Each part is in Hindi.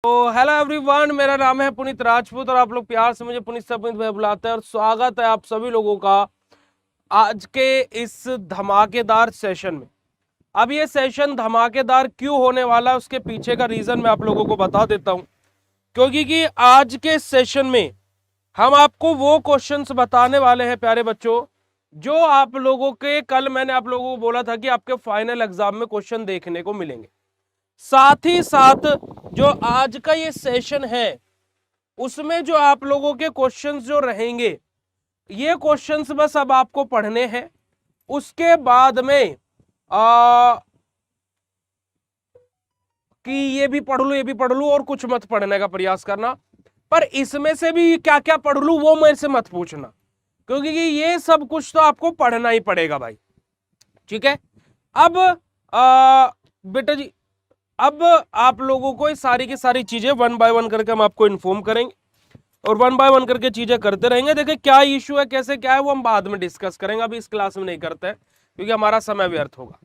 तो हेलो एवरीवन, मेरा नाम है पुनीत राजपूत और आप लोग प्यार से मुझे पुनीत से पुनीत भाई बुलाते हैं और स्वागत है आप सभी लोगों का आज के इस धमाकेदार सेशन में। अब ये सेशन धमाकेदार क्यों होने वाला है उसके पीछे का रीजन मैं आप लोगों को बता देता हूं, क्योंकि कि आज के सेशन में हम आपको वो क्वेश्चंस बताने वाले हैं प्यारे बच्चों, जो आप लोगों के कल मैंने आप लोगों को बोला था कि आपके फाइनल एग्जाम में क्वेश्चन देखने को मिलेंगे। साथ ही साथ जो आज का ये सेशन है उसमें जो आप लोगों के क्वेश्चंस जो रहेंगे, ये क्वेश्चंस बस अब आपको पढ़ने हैं। उसके बाद में कि ये भी पढ़ लू ये भी पढ़ लू और कुछ मत पढ़ने का प्रयास करना, पर इसमें से भी क्या क्या पढ़ लू वो मेरे से मत पूछना, क्योंकि ये सब कुछ तो आपको पढ़ना ही पड़ेगा भाई। ठीक है। अब बेटा जी, अब आप लोगों को इस सारी की सारी चीजें वन बाय वन करके हम आपको इन्फॉर्म करेंगे और वन बाय वन करके चीजें करते रहेंगे। देखिए क्या इश्यू है, कैसे क्या है, वो हम बाद में डिस्कस करेंगे, अभी इस क्लास में नहीं करते हैं क्योंकि हमारा समय व्यर्थ होगा।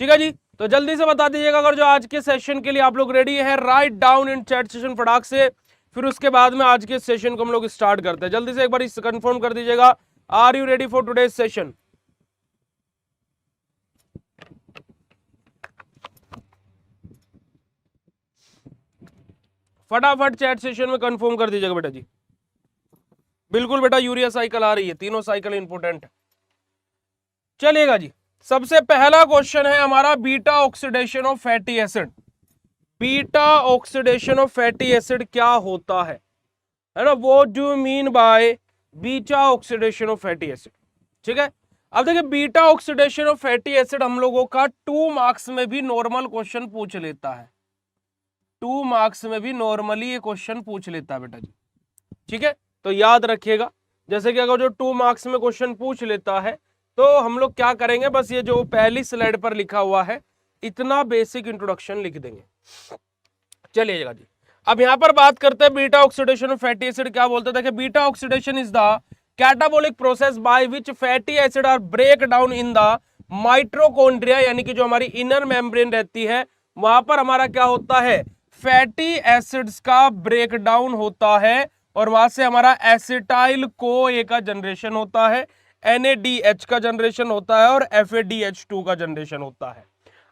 ठीक है जी, तो जल्दी से बता दीजिएगा अगर जो आज के सेशन के लिए आप लोग रेडी है। Right down in chat session फटाक से, फिर उसके बाद में आज के सेशन को हम लोग स्टार्ट करते हैं। जल्दी से एक बार कंफर्म कर दीजिएगा, are you ready for today's session. फटाफट चैट सेशन में कंफर्म कर दीजिएगा बेटा जी। बिल्कुल बेटा, यूरिया साइकिल आ रही है, तीनों साइकिल इंपोर्टेंट है। चलिएगा जी, सबसे पहला क्वेश्चन है हमारा beta oxidation of fatty acid. Beta oxidation of fatty acid क्या होता है ना, what do you mean by beta oxidation of fatty acid. ठीक है। अब देखिए beta oxidation of fatty acid हम लोगों का 2 मार्क्स में भी नॉर्मल क्वेश्चन पूछ लेता है। 2 मार्क्स में भी नॉर्मली ये क्वेश्चन पूछ लेता है बेटा जी। ठीक है, तो याद रखिएगा, जैसे कि अगर जो 2 मार्क्स में क्वेश्चन पूछ लेता है तो हम लोग क्या करेंगे, बस ये जो पहली स्लाइड पर लिखा हुआ है इतना बेसिक इंट्रोडक्शन लिख देंगे। चलिएगा जी, अब यहां पर बात करते हैं beta oxidation of fatty acid क्या बोलते हैं। देखिए beta oxidation is the catabolic process by which fatty acid are break down in the mitochondria, यानी कि जो हमारी इनर मेम्ब्रेन रहती है वहां पर हमारा क्या होता है, फैटी एसिड्स का ब्रेक डाउन होता है और वहां से हमारा एसिटाइल कोए का जनरेशन होता है, NADH का जनरेशन होता है और FADH2 का जनरेशन होता है।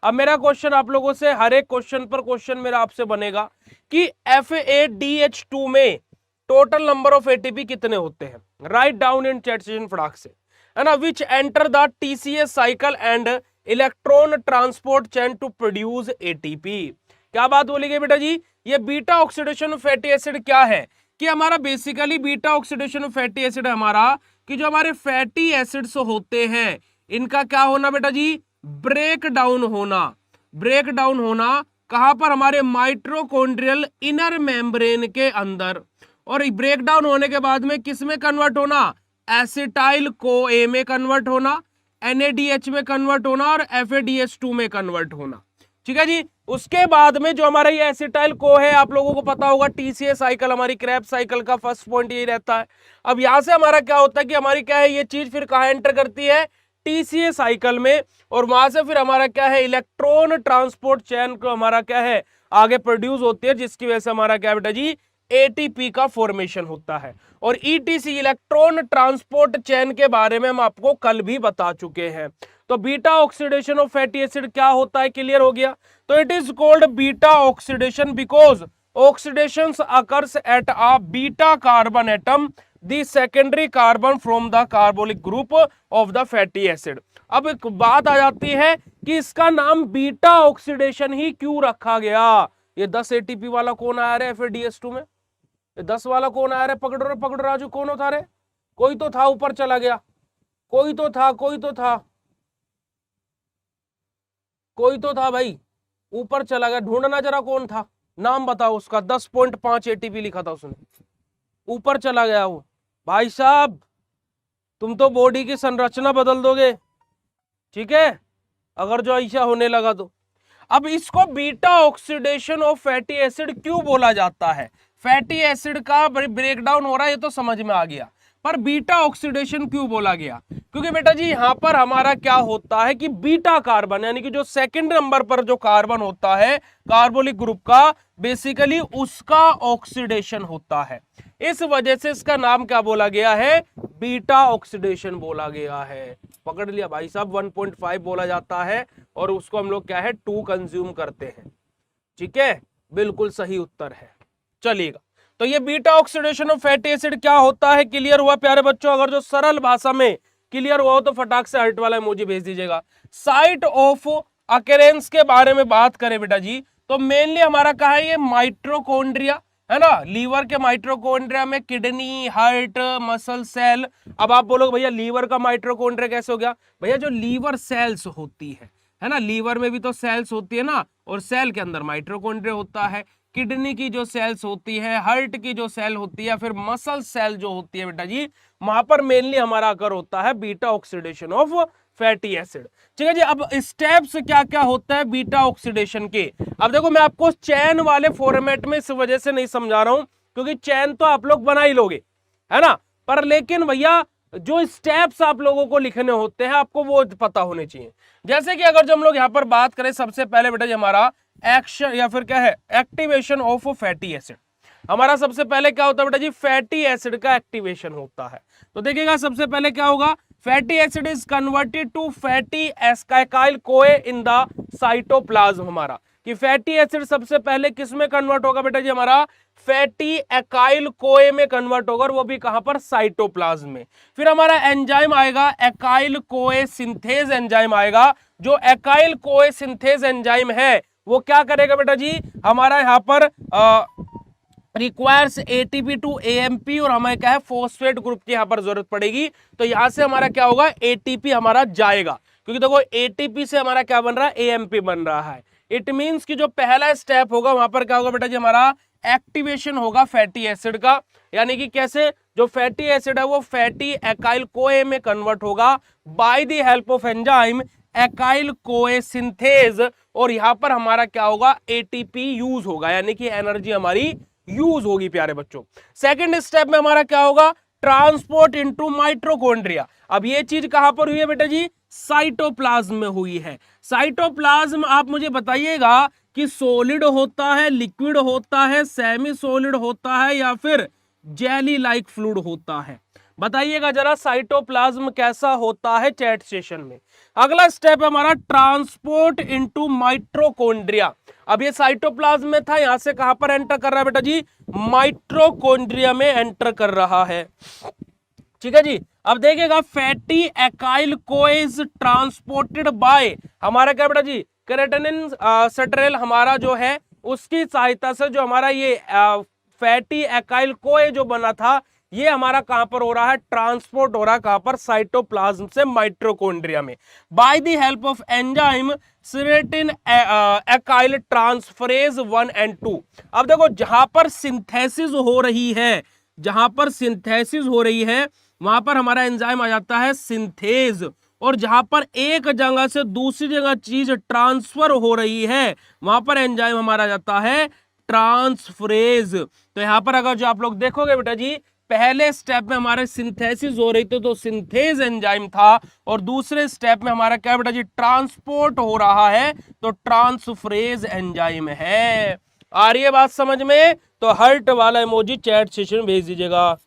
अब मेरा क्वेश्चन आप लोगों से, हर एक क्वेश्चन पर क्वेश्चन मेरा आपसे बनेगा कि FADH2 में टोटल नंबर ऑफ ATP कितने होते हैं। Write down in chat session फटाक से, है ना। Which enter the TCA cycle and electron transport chain to produce ATP। क्या बात बोली गई बेटा जी, ये beta oxidation of fatty acid क्या है कि हमारा basically beta oxidation of fatty acid हमारा कि जो हमारे फैटी एसिड्स होते हैं इनका क्या होना बेटा जी, ब्रेक डाउन होना। ब्रेक डाउन होना कहां पर, हमारे माइट्रोकॉन्ड्रियल इनर मेम्ब्रेन के अंदर, और ब्रेक डाउन होने के बाद में किस में कन्वर्ट होना, एसिटाइल कोए में कन्वर्ट होना, NADH में कन्वर्ट होना और FADH2 में कन्वर्ट होना। ठीक है जी, उसके बाद में जो हमारा ये एसिटाइल को है, आप लोगों को पता होगा TCA साइकिल, हमारी क्रैब साइकिल का फर्स्ट पॉइंट यही रहता है। अब यहां से हमारा क्या होता है कि हमारी क्या है, ये चीज फिर कहां एंटर करती है, TCA साइकिल में, और वहां से फिर हमारा क्या है, इलेक्ट्रॉन ट्रांसपोर्ट चेन को हमारा क्या है आगे प्रोड्यूस होती है, जिसकी वजह से हमारा क्या बेटा जी ATP का फॉर्मेशन होता है। और ETC इलेक्ट्रॉन ट्रांसपोर्ट चेन के बारे में हम आपको कल भी बता चुके हैं। तो beta oxidation of fatty acid क्या होता है, क्लियर हो गया। तो it is called beta oxidation because oxidation occurs at a beta carbon atom the secondary carbon from the carbonic group of the fatty acid. अब एक बात आ जाती है कि इसका नाम बीटा ऑक्सीडेशन ही क्यों रखा गया। ये 10 ATP वाला कौन आया रे FADH2 में, ये 10 वाला कौन आया रे, पकड़ो राजू, कौन था रे, कोई तो था ऊपर चला गया, कोई तो था भाई, ऊपर चला गया, ढूंढना जरा कौन था, नाम बताओ उसका। 10.5 ATP लिखा था उसने, ऊपर चला गया वो। भाई साहब तुम तो बॉडी की संरचना बदल दोगे, ठीक है, अगर जो ऐसा होने लगा तो। अब इसको beta oxidation of fatty acid क्यों बोला जाता है, फैटी एसिड का ब्रेकडाउन हो रहा है ये तो समझ में आ गया, पर बीटा ऑक्सीडेशन क्यों बोला गया? क्योंकि बेटा जी यहां पर हमारा क्या होता है कि बीटा कार्बन यानी कि जो सेकंड नंबर पर जो कार्बन होता है कार्बोनिक ग्रुप का, बेसिकली उसका ऑक्सीडेशन होता है। इस वजह से इसका नाम क्या बोला गया है? बीटा ऑक्सीडेशन बोला गया है। पकड़ लिया भाई साहब, 1.5 बोला जाता है और उसको हम लोग क्या है 2 कंज्यूम करते हैं। ठीक है, बिल्कुल सही उत्तर है। चलिएगा, तो ये beta oxidation of fatty acid क्या होता है, क्लियर हुआ प्यारे बच्चों? अगर जो सरल भाषा में क्लियर हुआ हो तो फटाक से हार्ट वाला इमोजी भेज दीजिएगा। साइट ऑफ अकेरेंस के बारे में बात करें बेटा जी, तो मेनली हमारा कहा है ये माइट्रोकॉन्ड्रिया है ना, लीवर के माइट्रोकॉन्ड्रिया में किडनी, हार्ट, मसल सेल। अब आप बोलोगे भैया लीवर का माइट्रोकॉन्ड्रिया कैसे हो गया? भैया जो लीवर सेल्स होती है ना, लीवर में भी तो सेल्स होती है ना, और सेल के अंदर माइट्रोकॉन्ड्रिया होता है। किडनी की जो सेल्स होती है, हार्ट की जो सेल होती है, फिर मसल सेल जो होती है बेटा जी, वहां पर मेनली हमारा अगर होता है beta oxidation of fatty acid. ठीक है जी, अब स्टेप्स क्या क्या होता है बीटा ऑक्सीडेशन के? अब देखो मैं आपको चैन वाले फॉर्मेट में इस वजह से नहीं समझा रहा हूं क्योंकि चैन तो आप लोग बना ही लोगे, है ना, पर लेकिन भैया जो स्टेप्स आप लोगों को लिखने होते हैं आपको वो पता होने चाहिए। जैसे कि अगर जो हम लोग यहां पर बात करें, सबसे पहले बेटा जी हमारा एक्शन या फिर क्या है एक्टिवेशन ऑफ फैटी एसिड। हमारा सबसे पहले क्या होता है बेटा जी? फैटी एसिड का एक्टिवेशन होता है। तो देखिएगा सबसे पहले क्या होगा, fatty acid is converted to fatty acyl CoA in the cytoplasm. हमारा कि फैटी एसिड सबसे पहले किस में कन्वर्ट होगा बेटा जी? हमारा फैटी एकाइल कोए में कन्वर्ट होगा, और वो भी कहां पर? साइटोप्लाज्म में। फिर हमारा एंजाइम आएगा एकाइल कोए सिंथेज एंजाइम आएगा। जो एकाइल कोए सिंथेज एंजाइम है वो क्या करेगा बेटा जी? हमारा यहां पर रिक्वायर्स एटीपी टू एएमपी, और हमें क्या है फॉस्फेट ग्रुप की यहां पर जरूरत पड़ेगी। तो यहां से हमारा क्या होगा? एटीपी हमारा जाएगा, क्योंकि देखो एटीपी से हमारा क्या बन रहा है? एएमपी बन रहा है। इट मींस कि जो पहला स्टेप होगा वहां पर क्या होगा बेटा जी? हमारा एक्टिवेशन होगा फैटी एसिड का। यानी कि कैसे? जो फैटी एसिड है वो फैटी एकाइल कोए में कन्वर्ट होगा by the help of enzyme acyl CoA synthase, और यहां पर हमारा क्या होगा? एटीपी यूज होगा, यानी कि एनर्जी हमारी यूज होगी प्यारे बच्चों। सेकंड स्टेप में हमारा क्या होगा? Transport into mitochondria. अब ये चीज कहां पर हुई है बेटा जी? साइटोप्लाज्म में हुई है। साइटोप्लाज्म आप मुझे बताइएगा कि सॉलिड होता है, लिक्विड होता है, सेमी सॉलिड होता है, या फिर जेली लाइक फ्लूइड होता है? बताइएगा जरा साइटोप्लाज्म कैसा होता है चैट सेशन में। अगला स्टेप है हमारा ट्रांसपोर्ट इनटू माइट्रोकॉन्ड्रिया। अब ये साइटोप्लाज्म में था, यहां से कहां पर एंटर कर रहा है बेटा जी? माइट्रोकॉन्ड्रिया में एंटर कर रहा है। ठीक है जी, अब देखिएगा फैटी एकाइल कोएज ट्रांसपोर्टेड बाय हमारा क्या बेटा जी? केराटिनिन स्ट्रेल हमारा जो है उसकी सहायता से जो हमारा ये फैटी एकाइल कोए जो बना था ये हमारा कहां पर हो रहा है? ट्रांसपोर्ट हो रहा है कहां पर? साइटोप्लाज्म से माइट्रोकॉन्ड्रिया में by the help of enzyme carnitine acyl transferase 1 and 2। अब देखो जहां पर सिंथेसिस हो रही है, जहां पर सिंथेसिस हो रही है वहां पर हमारा एंजाइम आ जाता है सिंथेज, और जहां पर एक जगह से दूसरी जगह चीज ट्रांसफर हो रही है वहां पर एंजाइम हमारा आ जाता है ट्रांसफरेज। तो यहां पर अगर जो आप लोग देखोगे बेटा जी, पहले स्टेप में हमारे सिंथेसिस हो रही थी तो सिंथेज एंजाइम था, और दूसरे स्टेप में हमारा क्या बेटा जी? ट्रांसपोर्ट हो रहा है तो ट्रांसफरेज एंजाइम है। आ रही है बात समझ में? तो हार्ट वाला इमोजी चैट सेशन भेज दीजिएगा।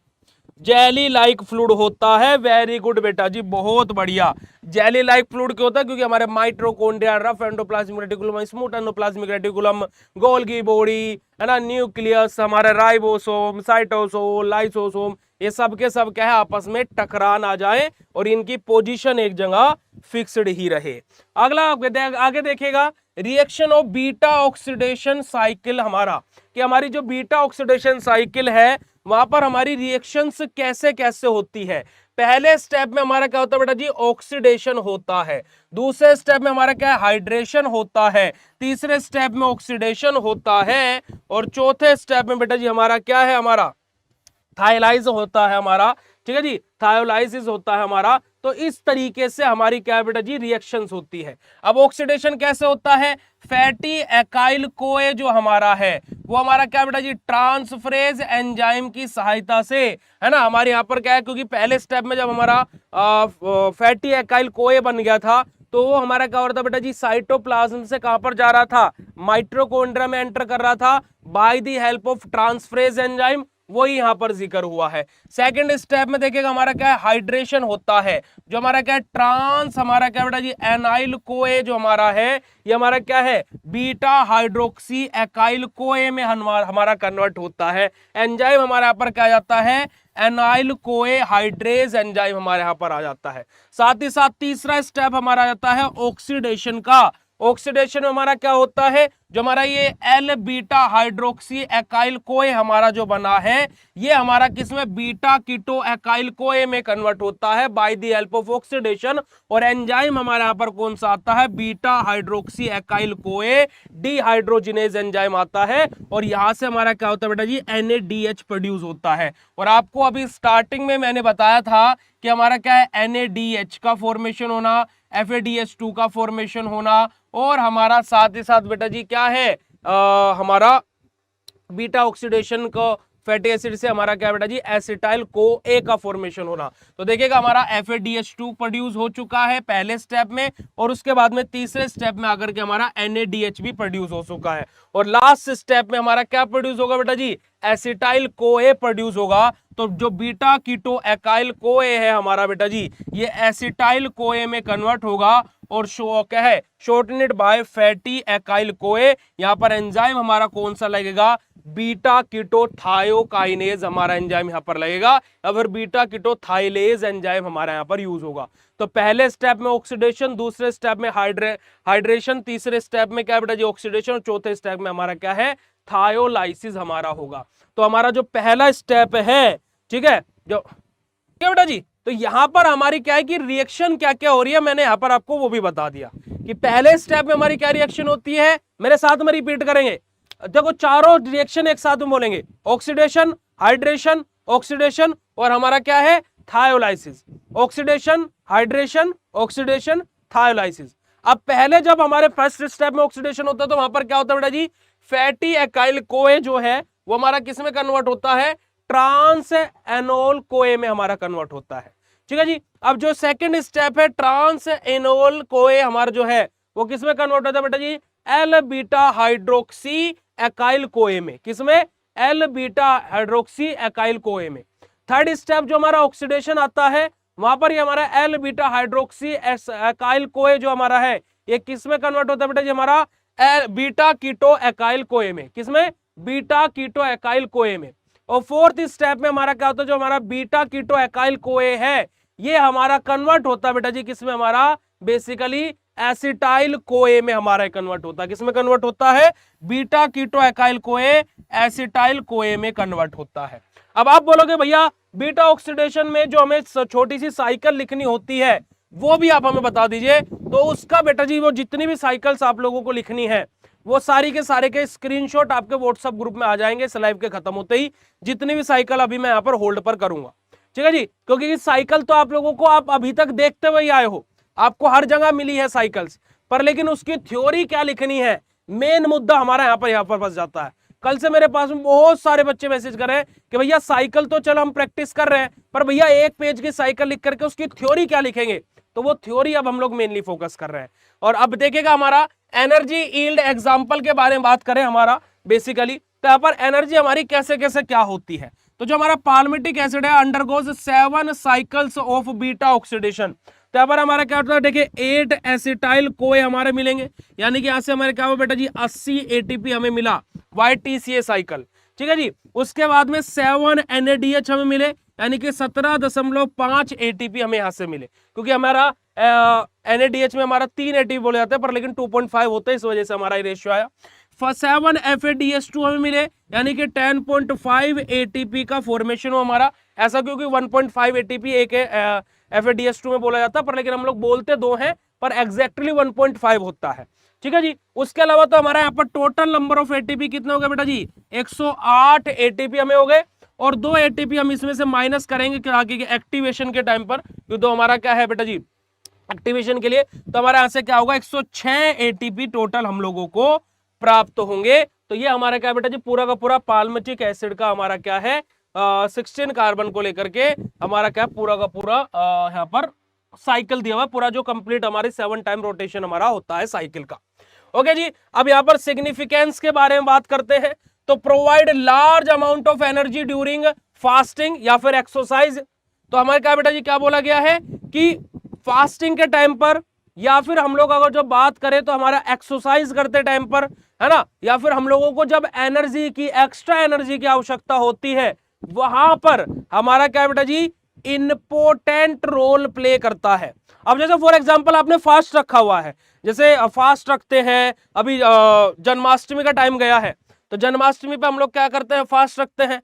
जेली लाइक फ्लूइड होता है, वेरी गुड बेटा जी, बहुत बढ़िया। जेली लाइक फ्लूइड क्यों होता है? क्योंकि हमारे mitochondria, rough endoplasmic reticulum, smooth endoplasmic reticulum, Golgi body है ना, न्यूक्लियस, हमारे राइबोसोम, साइटोसोम, लाइसोसोम, ये सब के सब क्या है आपस में टकरा ना जाए और इनकी पोजीशन एक जगह फिक्स्ड ही रहे। अगला आगे देखेगा reaction of beta oxidation cycle. हमारा कि हमारी जो बीटा ऑक्सीडेशन साइकिल है वहां पर हमारी रिएक्शंस कैसे कैसे होती है। पहले स्टेप में हमारा क्या होता है बेटा जी? ऑक्सीडेशन होता है। दूसरे स्टेप में हमारा क्या है? हाइड्रेशन होता है। तीसरे स्टेप में ऑक्सीडेशन होता है, और चौथे स्टेप में बेटा जी हमारा क्या है? हमारा थायोलाइज होता है हमारा। ठीक है जी, थायोलाइसिस होता है हमारा। तो इस तरीके से हमारी क्या है बेटा जी रिएक्शंस होती है। अब ऑक्सीडेशन कैसे होता है, फैटी एकाइल कोए जो हमारा है वो हमारा क्या बेटा जी ट्रांसफरेज एंजाइम की सहायता से, है ना। हमारे यहाँ पर क्या है, क्योंकि पहले स्टेप में जब हमारा फैटी एकाइल कोए बन गया था तो वो हमारा क्या हो रहा था बेटा जी साइटोप्लाज्म से कहां पर जा रहा था, माइटोकॉन्ड्रिया में एंटर कर रहा था bye the help of transferase enzyme, वही यहां पर जिक्र हुआ है। सेकंड स्टेप में देखिएगा हमारा क्या है हाइड्रेशन होता है, जो हमारा क्या है ट्रांस हमारा क्या बेटा जी एनाइल कोए जो हमारा है ये हमारा क्या है बीटा हाइड्रोक्सी एकाइल कोए में हमारा कन्वर्ट होता है। एंजाइम हमारे यहाँ पर क्या जाता है एनाइल कोए हाइड्रेज एंजाइम हमारे यहाँ पर आ जाता है। साथ ही साथ तीसरा स्टेप हमारा आ जाता है ऑक्सीडेशन का। ऑक्सीडेशन में हमारा क्या होता है, जो हमारा ये एल बीटा हाइड्रोक्सी एकाइल कोए हमारा जो बना है ये हमारा किसमें बीटा कीटो एकाइल कोए में कन्वर्ट होता है bye the help of oxidation. और एंजाइम हमारे यहाँ पर कौन सा आता है बीटा हाइड्रोक्सी एकाइल कोए डीहाइड्रोजिनेज एंजाइम आता है। और यहां से हमारा क्या होता है बेटा जी NADH प्रोड्यूस होता है। और आपको अभी स्टार्टिंग में मैंने बताया था कि हमारा क्या है NADH का फॉर्मेशन होना, FADH2 का फॉर्मेशन होना, और हमारा साथ ही साथ बेटा जी क्या है हमारा बीटा ऑक्सीडेशन को फैटी एसिड से हमारा क्या बेटा जी एसिटाइल को ए का फॉर्मेशन होना। तो देखिएगा हमारा FADH2 प्रोड्यूस हो चुका है पहले स्टेप में, और उसके बाद में तीसरे स्टेप में आकर के हमारा NADH भी प्रोड्यूस हो चुका है। और लास्ट स्टेप में हमारा क्या प्रोड्यूस होगा बेटा जी एसिटाइल को ए प्रोड्यूस होगा। तो जो बीटा कीटो एकाइल को ए है हमारा बेटा जी ये एसिटाइल को ए में कन्वर्ट होगा और क्या है शॉर्टनेड बाय फैटी एकाइल कोए। यहां पर एंजाइम हमारा कौन सा लगेगा बीटा कीटो थायोकाइनेज हमारा एंजाइम यहां पर लगेगा, अगर बीटा कीटो थाइलेज एंजाइम हमारा यहां पर यूज होगा। तो पहले स्टेप में ऑक्सीडेशन, दूसरे स्टेप में हाइड्रेशन, तीसरे स्टेप में क्या बेटा जी ऑक्सीडेशन, और चौथे स्टेप में हमारा क्या है थायोलाइसिस हमारा होगा। तो हमारा जो पहला स्टेप है ठीक है जो क्या बेटा जी, तो यहां पर हमारी क्या है कि रिएक्शन क्या क्या हो रही है मैंने यहां पर आपको वो भी बता दिया कि पहले स्टेप में हमारी क्या रिएक्शन होती है। मेरे साथ में रिपीट करेंगे, देखो चारों रिएक्शन एक साथ में बोलेंगे, ऑक्सीडेशन, हाइड्रेशन, ऑक्सीडेशन और हमारा क्या है thiolysis. Oxidation, hydration, oxidation, thiolysis. अब पहले जब हमारे फर्स्ट स्टेप में ऑक्सीडेशन होता है तो वहां पर क्या होता है बेटा जी फैटी एकाइल कोए जो है वो हमारा किस में कन्वर्ट होता है ट्रांस एनोल कोए में हमारा कन्वर्ट होता है। ठीक है जी। अब जो सेकंड स्टेप है ट्रांस एनोल कोए हमारा जो है वो किस में कन्वर्ट होता है बेटा जी एल बीटा हाइड्रोक्सी एकाइल कोए में, किसमें एल बीटा हाइड्रोक्सी एकाइल कोए में। थर्ड स्टेप जो हमारा ऑक्सीडेशन आता है वहां पर ये हमारा एल बीटा हाइड्रोक्सी एकाइल कोए जो हमारा है ये किस में कन्वर्ट होता है बेटा जी हमारा बीटा कीटो एकाइल कोए में, किसमें बीटा कीटो एकाइल कोए में। और फोर्थ स्टेप में हमारा क्या होता है जो हमारा बीटा कीटो एकाइल कोए है ये हमारा कन्वर्ट होता है बेटा जी किसमें हमारा बेसिकली एसिटाइल कोए में हमारा कन्वर्ट होता है, किसमें कन्वर्ट होता है बीटा कीटो एकाइल कोए एसिटाइल कोए में कन्वर्ट होता है। अब आप बोलोगे भैया बीटा ऑक्सीडेशन में जो हमें छोटी सी साइकिल लिखनी होती है वो भी आप हमें बता दीजिए। तो उसका बेटा जी वो जितनी भी साइकिल्स आप लोगों को लिखनी है वो सारी के सारे के स्क्रीनशॉट आपके व्हाट्सएप ग्रुप में आ जाएंगे इस लाइव के खत्म होते ही, जितनी भी साइकिल अभी मैं यहाँ पर होल्ड पर करूंगा। ठीक है जी, क्योंकि साइकिल तो आप लोगों को आप अभी तक देखते हुए आए हो, आपको हर जगह मिली है साइकिल्स पर, लेकिन उसकी थ्योरी क्या लिखनी है मेन मुद्दा हमारा यहाँ पर फंस जाता है। कल से मेरे पास में बहुत सारे बच्चे मैसेज कर रहे हैं कि भैया साइकिल तो चलो हम प्रैक्टिस कर रहे हैं पर भैया एक पेज की साइकिल लिख करके उसकी थ्योरी क्या लिखेंगे, तो वो थ्योरी अब हम लोग मेनली फोकस कर रहे हैं। और अब देखिएगा हमारा एनर्जी यील्ड एग्जांपल के बारे में बात करें हमारा बेसिकली, तो यहाँ पर एनर्जी हमारी कैसे कैसे क्या होती है। तो जो हमारा पाल्मिटिक एसिड है undergoes 7 cycles of beta oxidation. तो यहाँ पर हमारा क्या होता है देखिए 8 एसिटाइल कोए हमारे मिलेंगे, यानी कि यहाँ से हमारे क्या हुआ बेटा जी 80 ATP हमें मिला YTCA साइकिल। ठीक है जी। उसके बाद में 7 NADH हमें मिले, यानी कि 17.5 ATP हमें यहाँ से मिले, क्योंकि हमारा NADH में हमारा 3 ATP बोले जाते हैं पर लेकिन 2.5 होता है, इस वजह से हमारा रेशियो आया। 7 FADH2 हमें मिले, यानी कि 10.5 ATP का फॉर्मेशन हो हमारा, ऐसा क्योंकि 1.5 ATP एक FADH2 में बोला जाता है पर लेकिन हम लोग बोलते दो हैं पर एग्जैक्टली 1.5 होता है। ठीक है जी। उसके अलावा तो हमारा यहाँ पर टोटल नंबर ऑफ ATP कितने हो गए बेटा जी 108 ATP हमें हो गए। और 2 एटीपी हम इसमें से माइनस करेंगे आगे के एक्टिवेशन के टाइम पर, तो हमारा क्या है बेटा जी एक्टिवेशन के लिए, तो हमारे यहां से क्या होगा 106 एटीपी टोटल हम लोगों को प्राप्त होंगे। तो ये हमारा क्या बेटा जी पूरा का पूरा पाल्मिटिक एसिड का हमारा क्या है 16 कार्बन को लेकर के हमारा क्या पूरा का पूरा यहाँ पर साइकिल दिया हुआ पूरा, जो कंप्लीट हमारे 7 टाइम रोटेशन हमारा होता है साइकिल का। ओके जी, अब यहाँ पर सिग्निफिकेंस के बारे में बात करते हैं। तो provide large amount of energy during fasting या फिर एक्सरसाइज। तो हमारे क्या बेटा जी क्या बोला गया है कि फास्टिंग के टाइम पर, या फिर हम लोग अगर जो बात करें तो हमारा एक्सरसाइज करते टाइम पर, है ना, या फिर हम लोगों को जब एनर्जी की एक्स्ट्रा एनर्जी की आवश्यकता होती है वहां पर हमारा क्या बेटा जी इंपोर्टेंट रोल प्ले करता है। अब जैसे फॉर एग्जांपल आपने फास्ट रखा हुआ है, जैसे फास्ट रखते हैं, अभी जन्माष्टमी का टाइम गया है, तो जन्माष्टमी पे हम लोग क्या करते हैं फास्ट रखते हैं।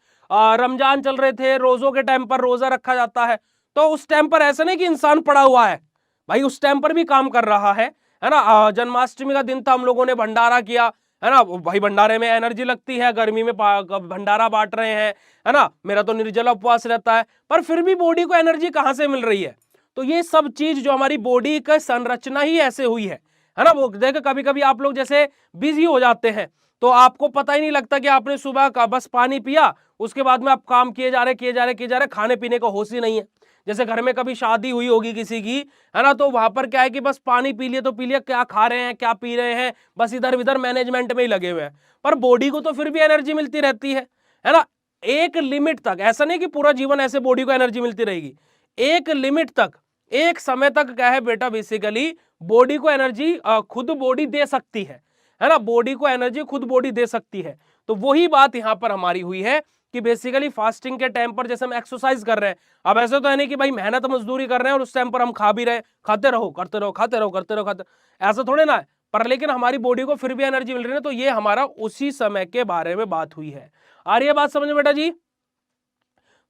रमजान चल रहे थे, रोजों के टाइम पर रोजा रखा जाता है, तो उस टाइम पर ऐसा नहीं कि इंसान पड़ा हुआ है भाई, उस टाइम पर भी काम कर रहा है ना। जन्माष्टमी का दिन था, हम लोगों ने भंडारा किया, है ना भाई, भंडारे में एनर्जी लगती है, गर्मी में भंडारा बांट रहे हैं, है ना, मेरा तो निर्जला उपवास रहता है, पर फिर भी बॉडी को एनर्जी कहां से मिल रही है। तो ये सब चीज जो हमारी बॉडी का संरचना ही ऐसे हुई है ना। वो देखो कभी कभी आप लोग जैसे बिजी हो जाते हैं तो आपको पता ही नहीं लगता कि आपने सुबह का बस पानी पिया, उसके बाद में आप काम किए जा रहे, खाने पीने का होश ही नहीं है। जैसे घर में कभी शादी हुई होगी किसी की, है ना, तो वहां पर क्या है कि बस पानी पी लिए तो पी लिया, क्या खा रहे हैं क्या पी रहे हैं, बस इधर उधर मैनेजमेंट में ही लगे हुए हैं। पर बॉडी को तो फिर भी एनर्जी मिलती रहती है ना, एक लिमिट तक। ऐसा नहीं कि पूरा जीवन ऐसे बॉडी को एनर्जी मिलती रहेगी, एक लिमिट तक, एक समय तक क्या है बेटा बेसिकली बॉडी को एनर्जी खुद बॉडी दे सकती है ना, बॉडी को एनर्जी खुद बॉडी दे सकती है। तो वही बात यहां पर हमारी हुई है कि बेसिकली फास्टिंग के टाइम पर जैसे हम एक्सरसाइज कर रहे हैं, अब ऐसे तो है नहीं कि भाई मेहनत मजदूरी कर रहे हैं और उस टाइम पर हम खा भी रहे, खाते रहो करते रहो खाते रहो करते रहो खाते, ऐसा थोड़े ना है, पर लेकिन हमारी बॉडी को फिर भी एनर्जी मिल रही है। तो ये हमारा उसी समय के बारे में बात हुई है। आ रही है बात समझ में बेटा जी?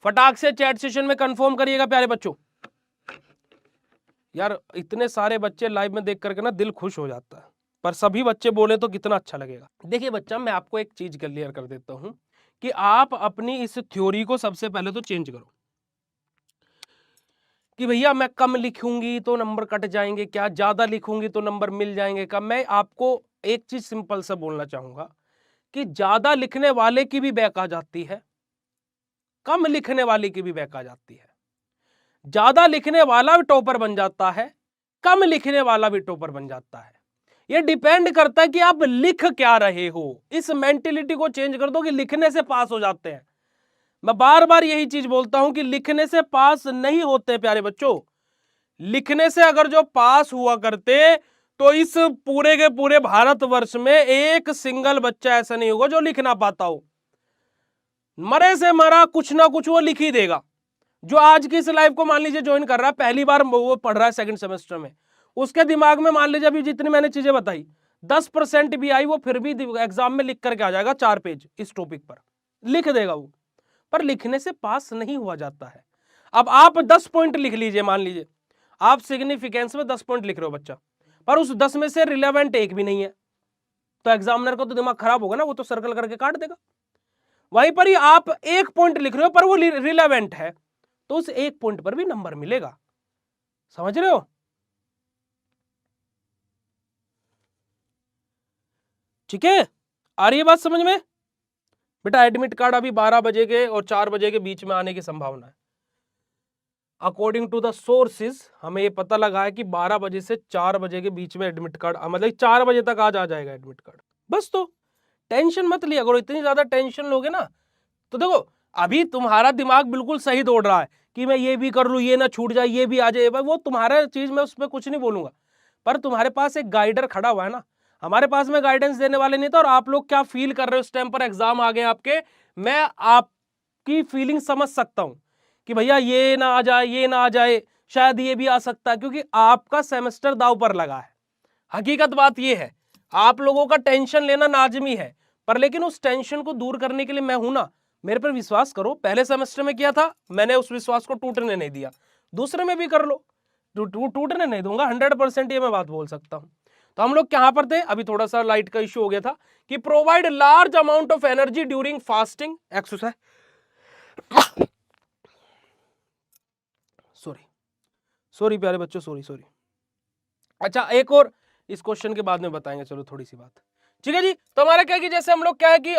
फटाक से चैट सेशन में कंफर्म करिएगा प्यारे बच्चों। यार इतने सारे बच्चे लाइव में देख करके ना दिल खुश हो जाता है, पर सभी बच्चे बोले तो कितना अच्छा लगेगा। देखिए बच्चा, मैं आपको एक चीज क्लियर कर देता हूं कि आप अपनी इस थ्योरी को सबसे पहले तो चेंज करो कि भैया मैं कम लिखूंगी तो नंबर कट जाएंगे क्या, ज्यादा लिखूंगी तो नंबर मिल जाएंगे क्या। मैं आपको एक चीज सिंपल से बोलना चाहूंगा कि ज्यादा लिखने वाले की भी बैक आ जाती है, कम लिखने वाले की भी बैक आ जाती है। ज्यादा लिखने वाला भी टॉपर बन जाता है, कम लिखने वाला भी टॉपर बन जाता है। ये डिपेंड करता है कि आप लिख क्या रहे हो। इस मेंटेलिटी को चेंज कर दो कि लिखने से पास हो जाते हैं। मैं बार बार यही चीज बोलता हूं कि लिखने से पास नहीं होते प्यारे बच्चों। लिखने से अगर जो पास हुआ करते तो इस पूरे के पूरे भारतवर्ष में एक सिंगल बच्चा ऐसा नहीं होगा जो लिख ना पाता हो। मरे से मरा कुछ ना कुछ वो लिख ही देगा। जो आज की इस लाइफ को मान लीजिए ज्वाइन कर रहा है, पहली बार वो पढ़ रहा है सेकंड सेमेस्टर में, उसके दिमाग में मान लीजिए अभी जितनी मैंने चीजें बताई 10% भी आई, वो फिर भी एग्जाम में लिख करके आ जाएगा 4 पेज इस टॉपिक पर लिख देगा वो, पर लिखने से पास नहीं हुआ जाता है। अब आप 10 पॉइंट लिख लीजिए, मान लीजिए आप सिग्निफिकेंस में 10 पॉइंट लिख रहे हो बच्चा, पर उस 10 में से रिलेवेंट एक भी नहीं है, तो एग्जामिनर का तो दिमाग खराब होगा ना, वो तो सर्कल करके काट देगा। वहीं पर ही आप 1 पॉइंट लिख रहे हो पर वो रिलेवेंट है, तो उस 1 पॉइंट पर भी नंबर मिलेगा। समझ रहे हो? ठीक है, आ रही है बात समझ में? बेटा एडमिट कार्ड अभी 12 बजे के और 4 बजे के बीच में आने की संभावना है। अकॉर्डिंग टू द सोर्सेज हमें ये पता लगा है कि 12 बजे से 4 बजे के बीच में एडमिट कार्ड, मतलब 4 बजे तक आज आ जाएगा एडमिट कार्ड। बस तो टेंशन मत लिया करो, इतनी ज्यादा टेंशन लोगे ना तो देखो अभी तुम्हारा दिमाग बिल्कुल सही दौड़ रहा है कि मैं ये भी कर लूं, ये ना छूट जाए, ये भी आ जाए, वो तुम्हारा चीज, मैं उसमें कुछ नहीं बोलूंगा, पर तुम्हारे पास एक गाइडर खड़ा हुआ है ना। हमारे पास में गाइडेंस देने वाले नहीं था, और आप लोग क्या फील कर रहे हो उस टाइम पर एग्जाम आ गए आपके, मैं आपकी फीलिंग समझ सकता हूं कि भैया ये ना आ जाए, ये ना आ जाए, शायद ये भी आ सकता है, क्योंकि आपका सेमेस्टर दांव पर लगा है। हकीकत बात ये है, आप लोगों का टेंशन लेना लाजमी है, पर लेकिन उस टेंशन को दूर करने के लिए मैं हूं ना। मेरे पर विश्वास करो, पहले सेमेस्टर में किया था मैंने, उस विश्वास को टूटने नहीं दिया, दूसरे में भी कर लो, टूटने नहीं दूंगा, 100% ये मैं बात बोल सकता हूं। तो हम लोग कहां पर थे, अभी थोड़ा सा लाइट का इश्यू हो गया था कि provide large amount of energy during fasting exercise sorry sorry प्यारे बच्चों, सॉरी सॉरी। अच्छा एक और इस क्वेश्चन के बाद में बताएंगे, चलो थोड़ी सी बात, ठीक है जी। तो हमारा क्या है कि जैसे हम लोग क्या है कि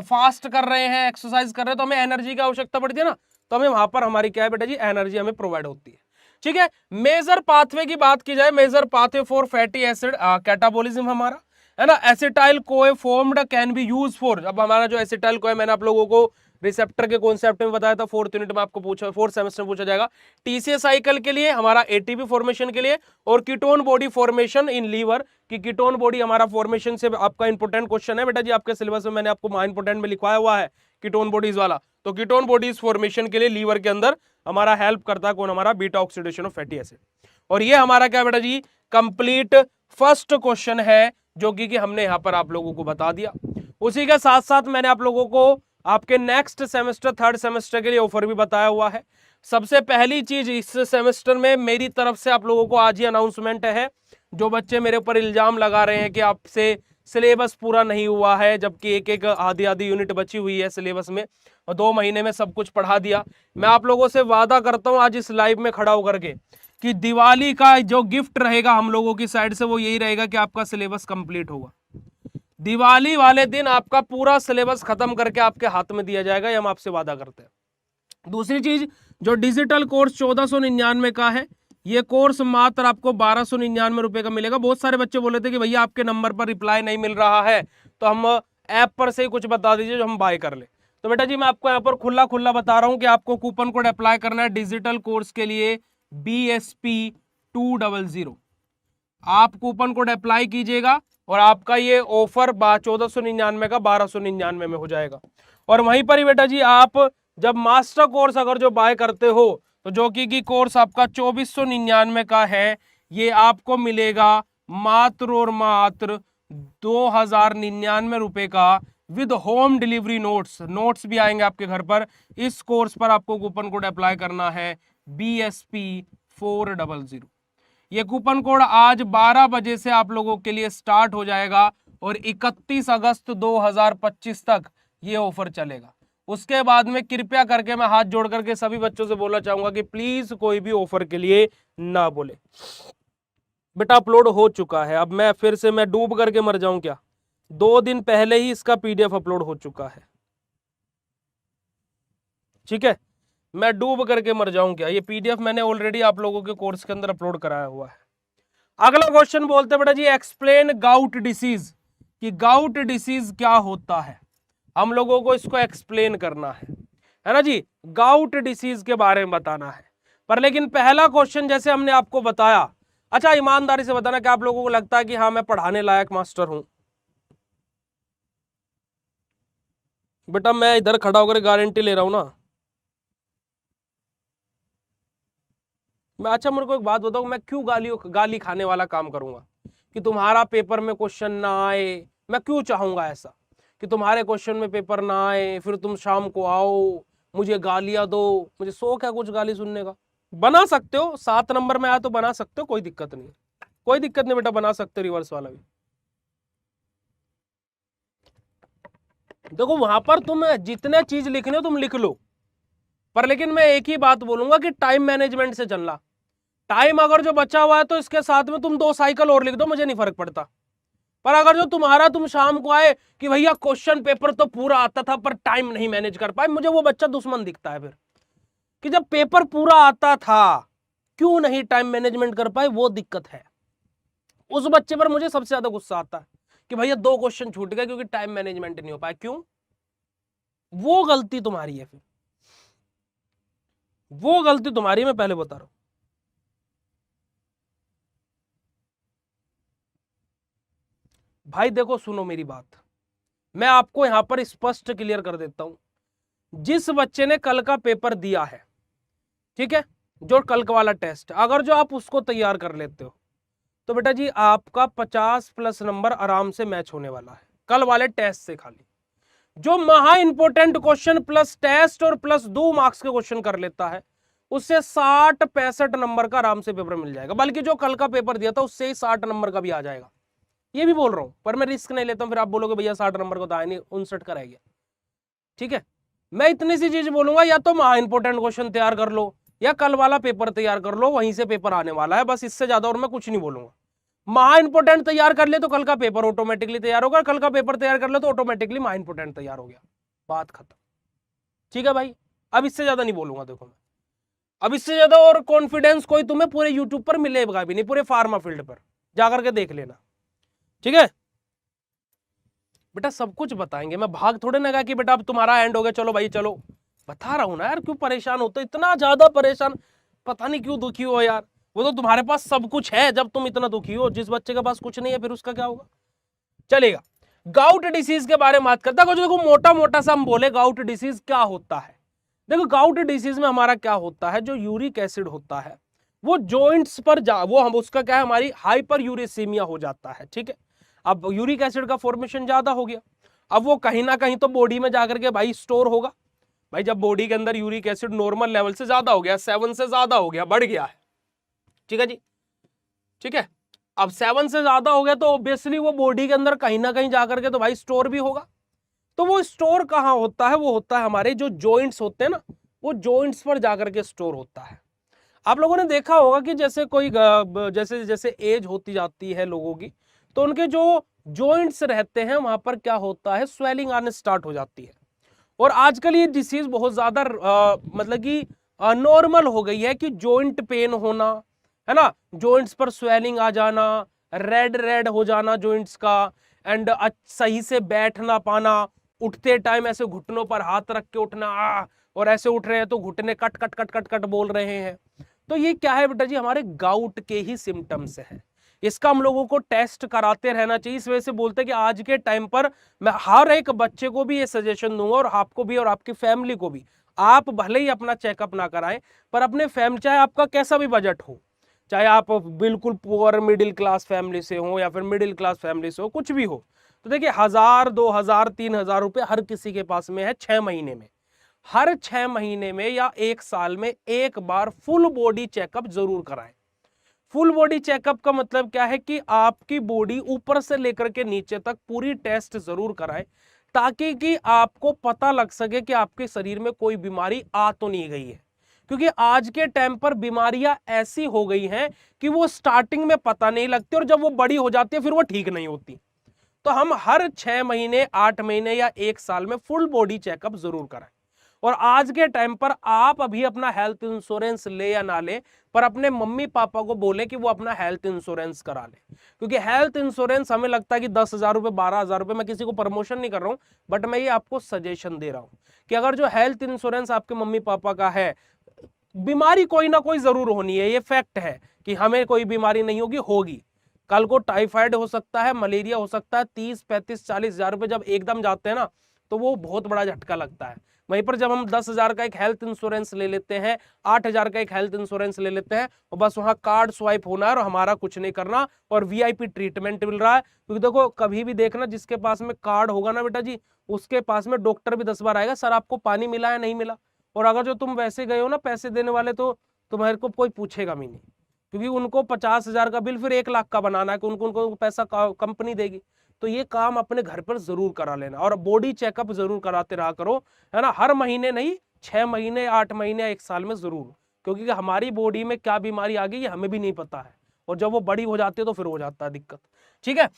फास्ट कर रहे हैं, एक्सरसाइज कर रहे हैं, तो हमें एनर्जी की आवश्यकता पड़ती है ना, तो हमें वहां पर हमारी क्या है बेटा जी, एनर्जी हमें प्रोवाइड होती है, ठीक है। मेजर पाथवे की बात की जाए, major pathway for fatty acid catabolism हमारा है ना, acetyl CoA formed can be use for, अब हमारा जो एसिटाइल कोए मैंने आप लोगों को रिसेप्टर के कॉन्सेप्ट में बताया था, फोर्थ यूनिट में आपको पूछा, फोर्थ सेमेस्टर में पूछा जाएगा, टीसीए साइकिल के लिए, हमारा एटीपी फॉर्मेशन के लिए, और ketone body formation in liver की कीटोन बॉडी हमारा फॉर्मेशन से आपका इंपोर्टेंट क्वेश्चन है बेटा जी, आपके सिलेबस में मैंने आपको इंपोर्टेंट में लिखवाया हुआ है कीटोन बॉडीज वाला। तो कीटोन बॉडीज फॉर्मेशन के लिए लीवर के अंदर हमारा हेल्प करता है कौन, हमारा beta oxidation of fatty acid. और ये हमारा क्या बेटा जी, कंप्लीट फर्स्ट क्वेश्चन है जो कि हमने यहां पर आप लोगों को बता दिया। उसी के साथ साथ मैंने आप लोगों को आपके नेक्स्ट सेमेस्टर थर्ड सेमेस्टर के लिए ऑफर भी बताया हुआ है। सबसे पहली चीज इस सेमेस्टर में मेरी तरफ से आप लोगों को आज ही अनाउंसमेंट है, जो बच्चे मेरे ऊपर इल्जाम लगा रहे हैं कि आपसे सिलेबस पूरा नहीं हुआ है, जबकि एक एक आधी आधी यूनिट बची हुई है सिलेबस में, और 2 महीने में सब कुछ पढ़ा दिया। मैं आप लोगों से वादा करता हूं आज इस लाइव में खड़ा होकर के कि दिवाली का जो गिफ्ट रहेगा हम लोगों की साइड से वो यही रहेगा कि आपका सिलेबस कंप्लीट होगा। दिवाली वाले दिन आपका पूरा सिलेबस खत्म करके आपके हाथ में दिया जाएगा, ये हम आपसे वादा करते हैं। दूसरी चीज, जो डिजिटल कोर्स 1499 का है, ये कोर्स मात्र आपको 1299 रुपए का मिलेगा। बहुत सारे बच्चे बोले थे कि भैया आपके नंबर पर रिप्लाई नहीं मिल रहा है, तो हम ऐप पर से ही कुछ बता दीजिए जो हम बाय कर ले। तो बेटा जी मैं आपको यहाँ पर खुला खुला बता रहा हूं कि आपको कूपन कोड अप्लाई करना है डिजिटल कोर्स के लिए BSP 200। आप कूपन कोड अप्लाई कीजिएगा और आपका ये ऑफर 1499 का 1299 में हो जाएगा। और वहीं पर ही बेटा जी आप जब मास्टर कोर्स अगर जो बाय करते हो, तो जो कि कोर्स आपका 2499 का है, ये आपको मिलेगा मात्र और मात्र 2099 रुपए का, विद होम डिलीवरी नोट्स भी आएंगे आपके घर पर। इस कोर्स पर आपको कूपन कोड अप्लाई करना है BSP 400। ये कूपन कोड आज 12 बजे से आप लोगों के लिए स्टार्ट हो जाएगा और 31 अगस्त 2025 तक ये ऑफर चलेगा। उसके बाद में कृपया करके मैं हाथ जोड़ करके सभी बच्चों से बोलना चाहूंगा कि प्लीज कोई भी ऑफर के लिए ना बोले। बेटा अपलोड हो चुका है, अब मैं फिर से मैं डूब करके मर जाऊं क्या? 2 दिन पहले ही इसका PDF अपलोड हो चुका है, ठीक है, मैं डूब करके मर जाऊं क्या? ये PDF मैंने ऑलरेडी आप लोगों के कोर्स के अंदर अपलोड कराया हुआ है। अगला क्वेश्चन बोलते बेटा जी, एक्सप्लेन गाउट डिसीज, कि गाउट डिसीज क्या होता है, हम लोगों को इसको एक्सप्लेन करना है ना जी, गाउट डिसीज के बारे में बताना है। पर लेकिन पहला क्वेश्चन जैसे हमने आपको बताया, अच्छा ईमानदारी से बताना कि आप लोगों को लगता है कि हाँ मैं पढ़ाने लायक मास्टर हूं? बेटा मैं इधर खड़ा होकर गारंटी ले रहा हूं ना मैं। अच्छा मेरे को एक बात बताओ, मैं क्यों गाली खाने वाला काम करूंगा कि तुम्हारा पेपर में क्वेश्चन ना आए? मैं क्यों चाहूंगा ऐसा कि तुम्हारे क्वेश्चन में पेपर ना आए, फिर तुम शाम को आओ मुझे गालियां दो? मुझे शौक है कुछ गाली सुनने का। बना सकते हो, 7 नंबर में आया तो बना सकते हो, कोई दिक्कत नहीं, कोई दिक्कत नहीं बेटा, बना सकते हो रिवर्स वाला भी। देखो वहां पर तुम जितने चीज लिखने हो तुम लिख लो, पर लेकिन मैं एक ही बात बोलूंगा कि टाइम मैनेजमेंट से चलना। टाइम अगर जो बचा हुआ है तो इसके साथ में तुम 2 साइकिल और लिख दो, मुझे नहीं फर्क पड़ता। पर अगर जो तुम्हारा तुम शाम को आए कि भैया क्वेश्चन पेपर तो पूरा आता था पर टाइम नहीं मैनेज कर पाए, मुझे वो बच्चा दुश्मन दिखता है फिर, कि जब पेपर पूरा आता था क्यों नहीं टाइम मैनेजमेंट कर पाए, वो दिक्कत है। उस बच्चे पर मुझे सबसे ज्यादा गुस्सा आता है कि भैया 2 क्वेश्चन छूट गए क्योंकि टाइम मैनेजमेंट नहीं हो पाया। क्यों? वो गलती तुम्हारी है, फिर वो गलती तुम्हारी, मैं पहले बता रहा हूं। भाई देखो सुनो मेरी बात, मैं आपको यहां पर स्पष्ट क्लियर कर देता हूं। जिस बच्चे ने कल का पेपर दिया है, ठीक है, जो कल का वाला टेस्ट, अगर जो आप उसको तैयार कर लेते हो तो बेटा जी आपका 50+ नंबर आराम से मैच होने वाला है कल वाले टेस्ट से। खाली जो महा इंपोर्टेंट क्वेश्चन प्लस टेस्ट और प्लस 2 मार्क्स के क्वेश्चन कर लेता है, उससे 60-65 नंबर का आराम से पेपर मिल जाएगा। बल्कि जो कल का पेपर दिया था उससे ही 60 नंबर का भी आ जाएगा, ये भी बोल रहा हूं। पर मैं रिस्क नहीं लेता हूं, फिर आप बोलोगे भैया 60 नंबर को तो आया नहीं, 59 का रह गया, ठीक है। मैं इतनी सी चीज बोलूंगा, या तो महा इंपोर्टेंट क्वेश्चन तैयार कर लो या कल वाला पेपर तैयार कर लो, वहीं से पेपर आने वाला है, बस इससे ज्यादा और मैं कुछ नहीं बोलूंगा। महा इंपोर्टेंट तैयार कर ले तो कल का पेपर ऑटोमेटिकली तैयार होगा, कल का पेपर तैयार कर ले तो ऑटोमेटिकली महा इंपोर्टेंट तैयार हो गया, बात खत्म। ठीक है भाई, अब इससे ज्यादा नहीं बोलूंगा। देखो मैं अब इससे ज्यादा और कॉन्फिडेंस कोई तुम्हें पूरे यूट्यूब पर मिलेगा भी नहीं, पूरे फार्मा फील्ड पर जाकर के देख लेना। ठीक है बेटा, सब कुछ बताएंगे, मैं भाग थोड़े ना गया कि बेटा अब तुम्हारा एंड हो गया, चलो भाई चलो। बता रहा हूं ना यार, क्यों परेशान होते, इतना ज्यादा परेशान, पता नहीं क्यों दुखी हो यार। वो तो तुम्हारे पास सब कुछ है, जब तुम इतना दुखी हो, जिस बच्चे के पास कुछ नहीं है फिर उसका क्या होगा। चलेगा, गाउट डिसीज के बारे में बात करता है। देखो मोटा मोटा सा हम बोले गाउट डिसीज क्या होता है। देखो गाउट डिसीज में हमारा क्या होता है, जो यूरिक एसिड होता है वो जॉइंट्स पर वो हम उसका क्या है, हमारी हाइपर यूरेसीमिया हो जाता है। ठीक है, अब यूरिक एसिड का फॉर्मेशन ज्यादा हो गया, अब वो कहीं ना कहीं तो बॉडी में जाकर के भाई स्टोर होगा। भाई जब बॉडी के अंदर यूरिक एसिड नॉर्मल लेवल से ज्यादा हो गया, 7 से ज्यादा हो गया, बढ़ गया है, ठीक है जी, ठीक है, अब 7 से ज्यादा हो गया तो ऑब्वियसली वो बॉडी के अंदर कहीं ना कहीं जाकर के तो भाई स्टोर भी होगा। तो वो स्टोर कहाँ होता है, वो होता है हमारे जो जॉइंट्स होते हैं ना, वो जॉइंट्स पर जाकर के स्टोर होता है। आप लोगों ने देखा होगा कि जैसे कोई जैसे जैसे एज होती जाती है लोगों की, तो उनके जो जॉइंट्स रहते हैं वहां पर क्या होता है, स्वेलिंग आने स्टार्ट हो जाती है। और आजकल ये डिसीज बहुत ज्यादा मतलब कि नॉर्मल हो गई है कि जॉइंट पेन होना, है ना, जॉइंट्स पर स्वेलिंग आ जाना, रेड रेड हो जाना जॉइंट्स का, एंड सही से बैठ ना पाना, उठते टाइम ऐसे घुटनों पर हाथ रख के उठना, और ऐसे उठ रहे हैं तो घुटने cut cut cut cut cut बोल रहे हैं। तो ये क्या है बेटा जी, हमारे गाउट के ही सिम्टम्स है। इसका हम लोगों को टेस्ट कराते रहना चाहिए। इस वजह से बोलते हैं कि आज के टाइम पर मैं हर एक बच्चे को भी ये सजेशन दूंगा, और आपको भी और आपकी फैमिली को भी, आप भले ही अपना चेकअप ना कराएं पर अपने फैमिली, चाहे आपका कैसा भी बजट हो, चाहे आप बिल्कुल पुअर मिडिल क्लास फैमिली से हो या फिर मिडिल क्लास फैमिली से हो, कुछ भी हो, तो देखिए 1000 2000 3000 रुपए हर किसी के पास में है 6 महीने में। हर 6 महीने में या 1 साल में एक बार फुल बॉडी चेकअप जरूर कराएं। फुल बॉडी चेकअप का मतलब क्या है कि आपकी बॉडी ऊपर से लेकर के नीचे तक पूरी टेस्ट जरूर कराएं, ताकि कि आपको पता लग सके कि आपके शरीर में कोई बीमारी आ तो नहीं गई है। क्योंकि आज के टाइम पर बीमारियां ऐसी हो गई हैं कि वो स्टार्टिंग में पता नहीं लगती, और जब वो बड़ी हो जाती है फिर वो ठीक नहीं होती। तो हम हर 6 महीने 8 महीने या 1 साल में फुल बॉडी चेकअप जरूर कराएं। और आज के टाइम पर आप अभी अपना हेल्थ इंश्योरेंस ले या ना ले, पर अपने मम्मी पापा को बोले कि वो अपना हेल्थ इंश्योरेंस करा ले। क्योंकि हेल्थ इंश्योरेंस हमें लगता है कि 10,000 रुपए 12,000 रुपए, मैं किसी को प्रमोशन नहीं कर रहा हूं, बट मैं ये आपको सजेशन दे रहा हूं कि अगर जो हेल्थ इंश्योरेंस आपके मम्मी पापा का है, बीमारी कोई ना कोई जरूर होनी है, ये फैक्ट है कि हमें कोई बीमारी नहीं होगी, होगी। कल को टाइफाइड हो सकता है, मलेरिया हो सकता है, 30 35 40 हजार रुपए जब एकदम जाते हैं ना, तो वो बहुत बड़ा झटका लगता है। वहीं पर जब हम 10,000 का एक हेल्थ इंश्योरेंस ले लेते हैं, 8,000 का एक हेल्थ इंश्योरेंस ले लेते हैं, और बस वहां कार्ड स्वाइप होना है और हमारा कुछ नहीं करना, और वीआईपी ट्रीटमेंट मिल रहा है। क्योंकि देखो कभी भी देखना, जिसके पास में कार्ड होगा ना बेटा जी, उसके पास में डॉक्टर भी 10 बार आएगा, सर आपको पानी मिला है नहीं मिला। और अगर जो तुम वैसे गए हो ना पैसे देने वाले, तो तुम्हारे को कोई पूछेगा भी नहीं, क्योंकि उनको 50,000 का बिल फिर 1 लाख का बनाना है कि उनको पैसा कंपनी देगी। तो ये काम अपने घर पर जरूर करा लेना, और बॉडी चेकअप जरूर कराते रहा करो, है ना, हर महीने नहीं, 6 महीने 8 महीने 1 साल में जरूर। क्योंकि हमारी बॉडी में क्या बीमारी आ गई ये हमें भी नहीं पता है, और जब वो बड़ी हो जाती है तो फिर हो जाता है दिक्कत। ठीक है,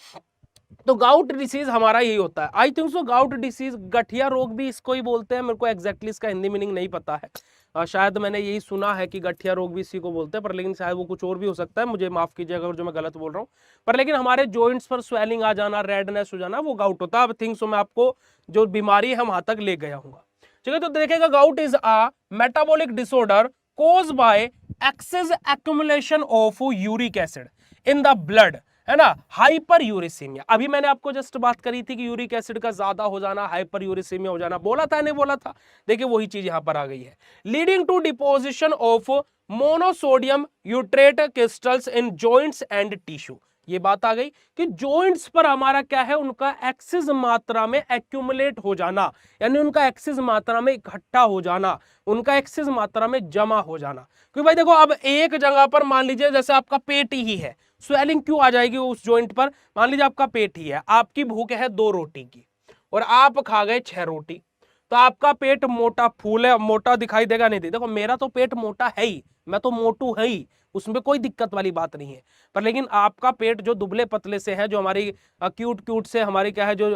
तो गाउट डिसीज हमारा यही होता है। I think so gout disease, गठिया रोग भी इसको ही बोलते हैं, मेरे को एग्जैक्टली इसका हिंदी मीनिंग नहीं पता है। शायद मैंने यही सुना है कि गठिया रोग भी इसी को बोलते हैं, पर लेकिन शायद वो कुछ और भी हो सकता है, मुझे माफ कीजिएगा अगर जो मैं गलत बोल रहा हूँ। पर लेकिन हमारे जॉइंट्स पर स्वेलिंग आ जाना, रेडनेस हो जाना, वो गाउट होता है। अब थिंक सो मैं आपको जो बीमारी है वहां तक ले गया हूँ। ठीक है, तो देखिएगा, gout is a metabolic disorder cause by access accumulation of uric acid in the blood, है ना, हाइपर यूरिसीमिया। अभी मैंने आपको जस्ट बात करी थी कि यूरिक एसिड का ज्यादा हो जाना, हाइपर यूरिसीमिया हो जाना, बोला था नहीं बोला था, देखिए वही चीज यहां पर आ गई है। Leading to deposition of monosodium urate crystals in joints and tissue. ये बात आ गई कि जॉइंट्स पर हमारा क्या है, उनका एक्सेस मात्रा में एक्यूमुलेट हो जाना, यानी उनका एक्सेस मात्रा में इकट्ठा हो जाना, उनका एक्सेस मात्रा में जमा हो जाना। क्योंकि भाई देखो, अब एक जगह पर मान लीजिए जैसे आपका पेट ही है, स्वेलिंग क्यों आ जाएगी उस जॉइंट पर। मान लीजिए आपका पेट ही है, आपकी भूख है 2 रोटी की, और आप खा गए 6 रोटी, तो आपका पेट मोटा फूल है, मोटा दिखाई देगा नहीं? देखो मेरा तो पेट मोटा है ही, मैं तो मोटू है ही, उसमें कोई दिक्कत वाली बात नहीं है। पर लेकिन आपका पेट जो दुबले पतले से है, जो हमारी क्यूट क्यूट से हमारी क्या है, जो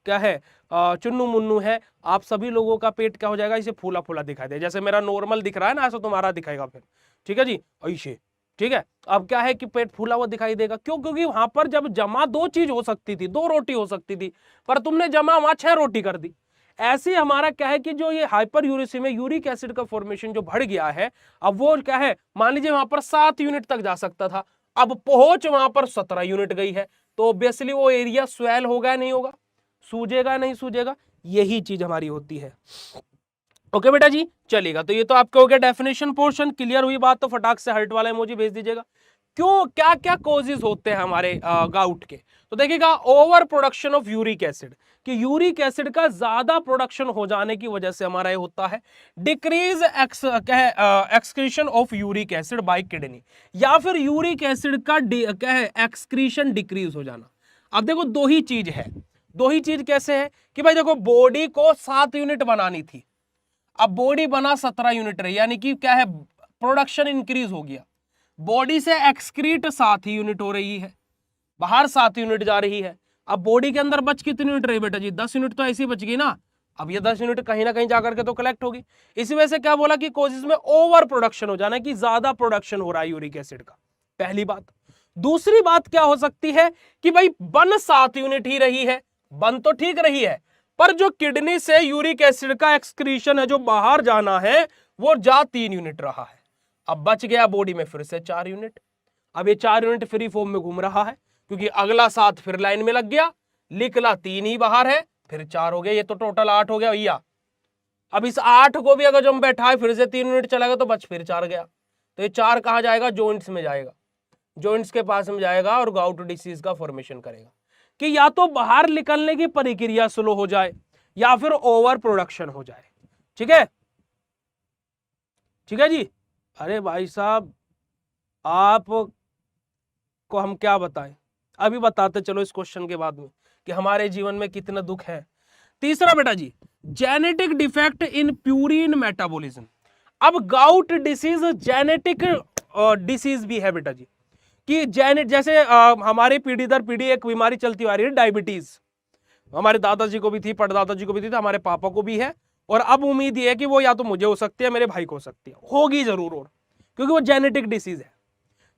क्या है चुन्नू मुन्नू है, आप सभी लोगों का पेट क्या हो जाएगा, इसे फूला फूला दिखाई दे। जैसे मेरा नॉर्मल दिख रहा है ना, ऐसा तुम्हारा दिखाएगा फिर, ठीक है जी, ऐसे, ठीक है। अब क्या है कि पेट फूला हुआ दिखाई देगा, क्यों? क्योंकि वहां पर जब जमा दो चीज हो सकती थी, दो रोटी हो सकती थी, पर तुमने जमा वहां 6 रोटी कर दी। ऐसे हमारा क्या है कि जो ये हाइपर यूरिसीमिया, यूरिक एसिड का फॉर्मेशन जो बढ़ गया है, अब वो क्या है, मान लीजिए वहां पर 7 यूनिट तक जा सकता था, अब पहुंच वहां पर 17 यूनिट गई है, तो ऑब्वियसली वो एरिया स्वेल होगा नहीं होगा, सूजेगा नहीं सूजेगा, यही चीज हमारी होती है। ओके बेटा जी, चलेगा। तो ये तो आपका हो गया डेफिनेशन पोर्शन, क्लियर हुई बात? तो फटाक से हर्ट वाला इमोजी भेज दीजिएगा। क्यों, क्या क्या कॉजेज होते हैं हमारे गाउट के? तो देखिएगा, over production of uric acid, कि यूरिक एसिड का ज्यादा प्रोडक्शन हो जाने की वजह से हमारा ये होता है। Decrease excretion of uric acid by kidney, या फिर यूरिक एसिड का क्या है, एक्सक्रीशन डिक्रीज हो जाना। अब देखो दो ही चीज है, दो ही चीज कैसे है कि भाई देखो, बॉडी को 7 यूनिट बनानी थी, अब बॉडी बना 17 यूनिट रही, यानी कि क्या है, प्रोडक्शन इंक्रीज हो गया। बॉडी से एक्सक्रीट 7 ही यूनिट हो रही है, बाहर 7 यूनिट जा रही है। अब बॉडी के अंदर बच कितनी यूनिट रही बेटा जी? 10 यूनिट तो ऐसी बच गई ना। अब ये 10 यूनिट कहीं ना कहीं जाकर के तो कलेक्ट होगी। इसी वजह से क्या बोला कि कोशिश में ओवर प्रोडक्शन हो जाना, कि ज्यादा प्रोडक्शन हो रहा है यूरिक एसिड का, पहली बात। दूसरी बात क्या हो सकती है कि भाई बन 7 यूनिट ही रही है, बन तो ठीक रही है, पर जो किडनी से यूरिक एसिड का एक्सक्रीशन है, जो बाहर जाना है, वो जा 3 यूनिट रहा है। अब बच गया बॉडी में फिर से 4 यूनिट। अब ये 4 यूनिट फ्री फॉर्म में घूम रहा है, क्योंकि अगला 7 फिर लाइन में लग गया, निकला 3 ही बाहर है, फिर 4 हो गया, ये तो टोटल 8 हो गया भैया। अब इस 8 को भी अगर जो हम बैठाए, फिर से 3 यूनिट चला गया, तो बच फिर 4 गया। तो ये 4 कहां जाएगा? जॉइंट्स में जाएगा, जॉइंट्स के पास में जाएगा और गाउट डिसीज का फॉर्मेशन करेगा। कि या तो बाहर निकलने की प्रक्रिया स्लो हो जाए, या फिर ओवर प्रोडक्शन हो जाए। ठीक है, ठीक है जी। अरे भाई साहब, आप को हम क्या बताएं, अभी बताते चलो इस क्वेश्चन के बाद में, कि हमारे जीवन में कितना दुख है। तीसरा बेटा जी, genetic defect in purine metabolism. अब गाउट डिसीज जेनेटिक डिसीज भी है बेटा जी, कि जैसे हमारी पीढ़ी दर पीढ़ी एक बीमारी चलती आ रही है, डायबिटीज। हमारे दादाजी को भी थी, परदादाजी को भी थी, तो हमारे पापा को भी है, और अब उम्मीद ये है कि वो या तो मुझे हो सकती है, मेरे भाई को हो सकती है, होगी जरूर, और क्योंकि वो जेनेटिक डिसीज है।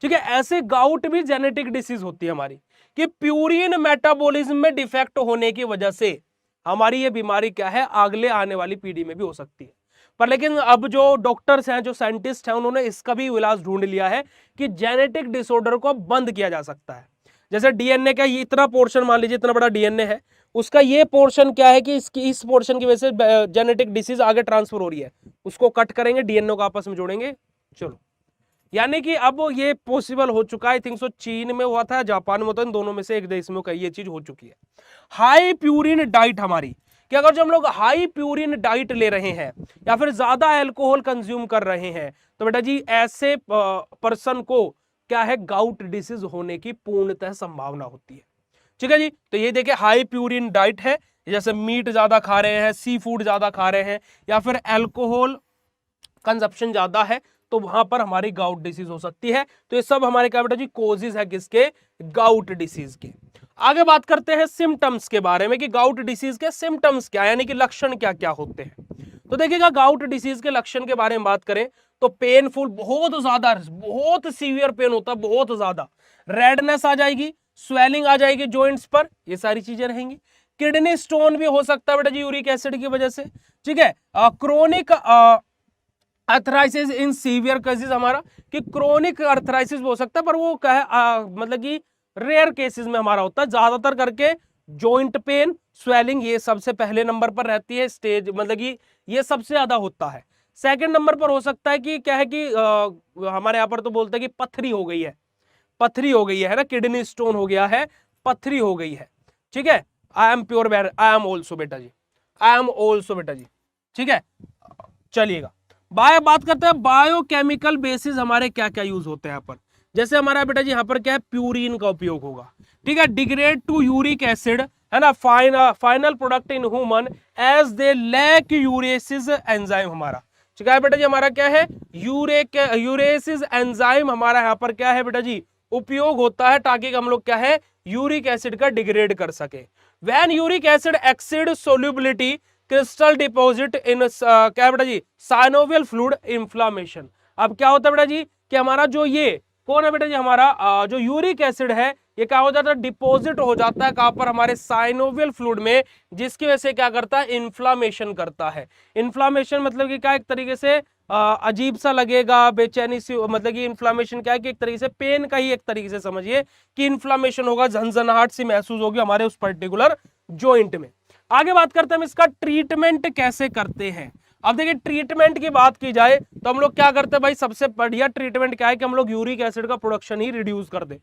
ठीक है, ऐसे गाउट भी जेनेटिक डिसीज होती है हमारी, कि प्यूरिन मेटाबॉलिज्म में डिफेक्ट होने की वजह से हमारी ये बीमारी क्या है, अगले आने वाली पीढ़ी में भी हो सकती है। पर लेकिन अब जो डॉक्टर्स हैं, जो साइंटिस्ट हैं, उन्होंने इसका भी इलाज ढूंढ लिया है कि जेनेटिक डिसऑर्डर को बंद किया जा सकता है। जैसे डीएनए का ये इतना पोर्शन, मान लीजिए इतना बड़ा डीएनए है, उसका ये पोर्शन क्या है कि इस पोर्शन की वजह से जेनेटिक डिसीज आगे ट्रांसफर हो रही है, उसको कट करेंगे, डीएनए को आपस में जोड़ेंगे, चलो। यानी कि अब ये पॉसिबल हो चुका है। आई थिंक सो चीन में हुआ था, जापान में होता है, इन दोनों में से एक देश में ये चीज हो चुकी है। हाई प्यूरिन डाइट हमारी, कि अगर जो हम लोग हाई प्यूरिन डाइट ले रहे हैं, या फिर ज्यादा अल्कोहल कंज्यूम कर रहे हैं, तो बेटा जी ऐसे पर्सन को क्या है, गाउट डिसीज होने की पूर्णतः संभावना होती है। ठीक है जी। तो ये देखिए, हाई प्यूरिन डाइट है, जैसे मीट ज्यादा खा रहे हैं, सी फूड ज्यादा खा रहे हैं, या फिर अल्कोहल कंजप्शन ज्यादा है, तो वहां पर हमारी गाउट डिसीज हो सकती है। तो ये सब हमारे क्या बेटा जी, कोजेज है किसके, गाउट डिसीज के। आगे बात करते हैं सिम्टम्स के बारे में, कि गाउट डिसीज के सिम्टम्स क्या, यानी कि लक्षण क्या क्या होते हैं। तो देखिएगा, गाउट डिसीज के लक्षण के बारे में बात करें तो पेनफुल, बहुत ज्यादा, बहुत सीवियर पेन होता है, बहुत ज्यादा। रेडनेस आ जाएगी, स्वेलिंग आ जाएगी जॉइंट्स पर, ये सारी चीजें रहेंगी। किडनी स्टोन भी हो सकता है बेटा जी, यूरिक एसिड की वजह से। ठीक है, क्रोनिक अर्थराइसिस इन सीवियर केसेस, हमारा कि क्रोनिक अर्थराइसिस हो सकता है, पर वो क्या है, मतलब कि रेयर केसेस में हमारा होता है। ज्यादातर करके जॉइंट पेन, स्वेलिंग, ये सबसे पहले नंबर पर रहती है स्टेज, मतलब कि ये सबसे ज्यादा होता है। सेकंड नंबर पर हो सकता है कि क्या है कि हमारे यहाँ पर तो बोलते हैं कि पथरी हो गई है, पथरी हो गई है ना, किडनी स्टोन हो गया है, पथरी हो गई है। ठीक है, I am pure, I am also बेटा जी, आई एम ऑल्सो बेटा जी। ठीक है, चलिएगा बात करते हैं बायोकेमिकल बेसिस हमारे क्या क्या यूज होते हैं यहाँ पर। जैसे हमारा बेटा जी यहाँ पर क्या है, प्यूरिन का उपयोग होगा। ठीक है, डिग्रेड टू यूरिक एसिड है ना, final product in human as they lack uricase enzyme हमारा। ठीक है बेटा जी, हमारा क्या है, यूरेसिस एंजाइम हमारा यहाँ पर क्या है बेटा जी, उपयोग होता है ताकि हम लोग क्या है, यूरिक एसिड का डिग्रेड कर सके। When uric acid exceed solubility crystal deposit in क्या है बेटा जी, साइनोवियल फ्लूइड इन्फ्लामेशन। अब क्या होता है बेटा जी कि हमारा जो ये कौन है बेटा जी, हमारा जो यूरिक एसिड है ये क्या हो जाता है, डिपॉजिट हो जाता है कहां पर, हमारे साइनोवियल फ्लूइड में, जिसकी वजह से क्या करता है, इन्फ्लामेशन करता है। इन्फ्लामेशन मतलब कि क्या, एक तरीके से अजीब सा लगेगा, बेचैनी सी, मतलब कि इन्फ्लामेशन क्या है कि एक तरीके से पेन का ही एक तरीके से समझिए कि इन्फ्लामेशन होगा, झंझनाहट सी महसूस होगी हमारे उस पर्टिकुलर जॉइंट में। आगे बात करते हैं हम इसका ट्रीटमेंट कैसे करते हैं। अब देखिए ट्रीटमेंट की बात की जाए तो हम लोग क्या करते हैं भाई, सबसे बढ़िया ट्रीटमेंट क्या है कि हम लोग यूरिक एसिड का प्रोडक्शन ही रिड्यूस कर दे,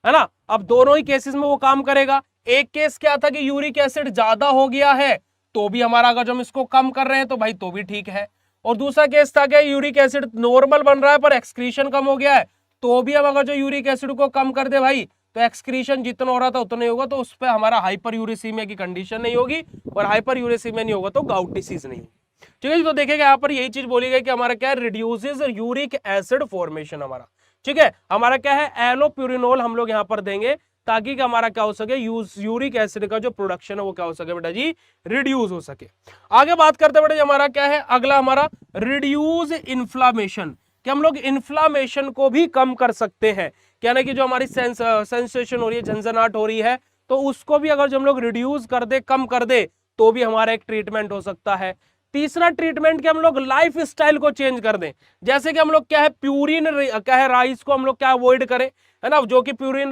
है ना। अब दोनों ही केसेस में वो काम करेगा। एक केस क्या था कि यूरिक एसिड ज्यादा हो गया है तो भी हमारा, अगर हम इसको कम कर रहे हैं तो भाई तो भी ठीक है। और दूसरा केस था कि यूरिक एसिड नॉर्मल बन रहा है पर एक्सक्रीशन कम हो गया है, तो भी हम अगर जो यूरिक एसिड को कम कर दे भाई तो एक्सक्रीशन जितना हो रहा था उतना ही होगा, तो उस पर हमारा हाइपर यूरेसीमिया की कंडीशन नहीं होगी, और हाइपर यूरेसीमिया नहीं होगा तो गाउट डिसीज नहीं होगी। ठीक है जी, तो देखिएगा यहाँ पर यही चीज बोली गई कि हमारा क्या है, रिड्यूसेस यूरिक एसिड फॉर्मेशन हमारा। ठीक है, हमारा क्या है, एलोप्यूरिनोल हम लोग यहाँ पर देंगे ताकि कि हमारा क्या हो सके, यूरिक एसिड का जो प्रोडक्शन है वो क्या हो सके बेटा जी, रिड्यूस हो सके। आगे बात करते हैं बेटा जी, हमारा क्या है अगला, हमारा रिड्यूस इन्फ्लामेशन, कि हम लोग इन्फ्लामेशन को भी कम कर सकते हैं। यानी कि जो हमारी सेंसेशन हो रही है, झंझनाहट हो रही है, तो उसको भी अगर जो हम लोग रिड्यूस कर दे, कम कर दे, तो भी हमारा एक ट्रीटमेंट हो सकता है। तीसरा ट्रीटमेंट कि हम लोग लाइफ स्टाइल को चेंज कर दें, जैसे कि हम लोग क्या है, प्यूरिन क्या है, राइस को हम लोग क्या अवॉइड करें, है ना, जो कि प्यूरिन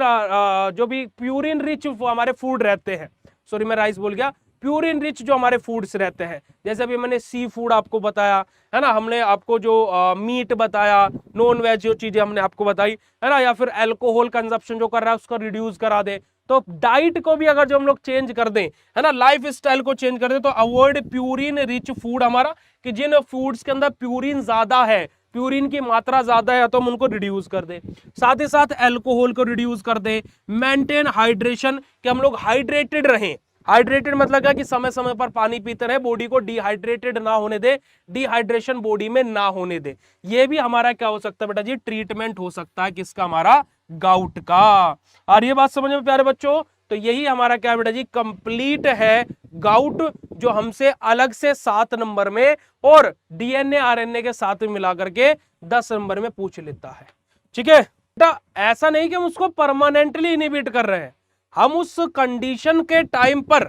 जो भी प्यूरिन रिच हमारे फूड रहते हैं, सॉरी मैं राइस बोल गया, प्यूरिन रिच जो हमारे फूड्स रहते हैं, जैसे अभी मैंने सी फूड आपको बताया, है ना, हमने आपको जो मीट बताया, नॉन वेज जो चीजें हमने आपको बताई, है ना, या फिर अल्कोहल कंजप्शन जो कर रहा है उसको रिड्यूस करा दे। तो डाइट को भी अगर जो हम लोग चेंज कर दें, है ना, लाइफ स्टाइल को चेंज कर दें, तो अवॉइड प्यूरिन रिच फूड हमारा, कि जिन फूड्स के अंदर प्यूरिन ज्यादा है, प्यूरिन की मात्रा ज्यादा है, तो हम उनको रिड्यूस कर दे। साथ ही साथ अल्कोहल को रिड्यूस कर दे। मेंटेन हाइड्रेशन, कि हम लोग हाइड्रेटेड रहें। हाइड्रेटेड मतलब क्या कि समय समय पर पानी पीते रहे, बॉडी को डिहाइड्रेटेड ना होने दे, डिहाइड्रेशन बॉडी में ना होने दे। ये भी हमारा क्या हो सकता है बेटा जी, ट्रीटमेंट हो सकता है किसका, हमारा गाउट का। और ये बात समझ में प्यारे बच्चों, तो यही हमारा क्या बेटा जी, कंप्लीट है गाउट, जो हमसे अलग से 7 नंबर में और डीएनए आरएनए के साथ में मिलाकर के 10 नंबर में पूछ लेता है। ठीक है बेटा, ऐसा नहीं कि हम उसको परमानेंटली इनहिबिट कर रहे हैं, हम उस कंडीशन के टाइम पर,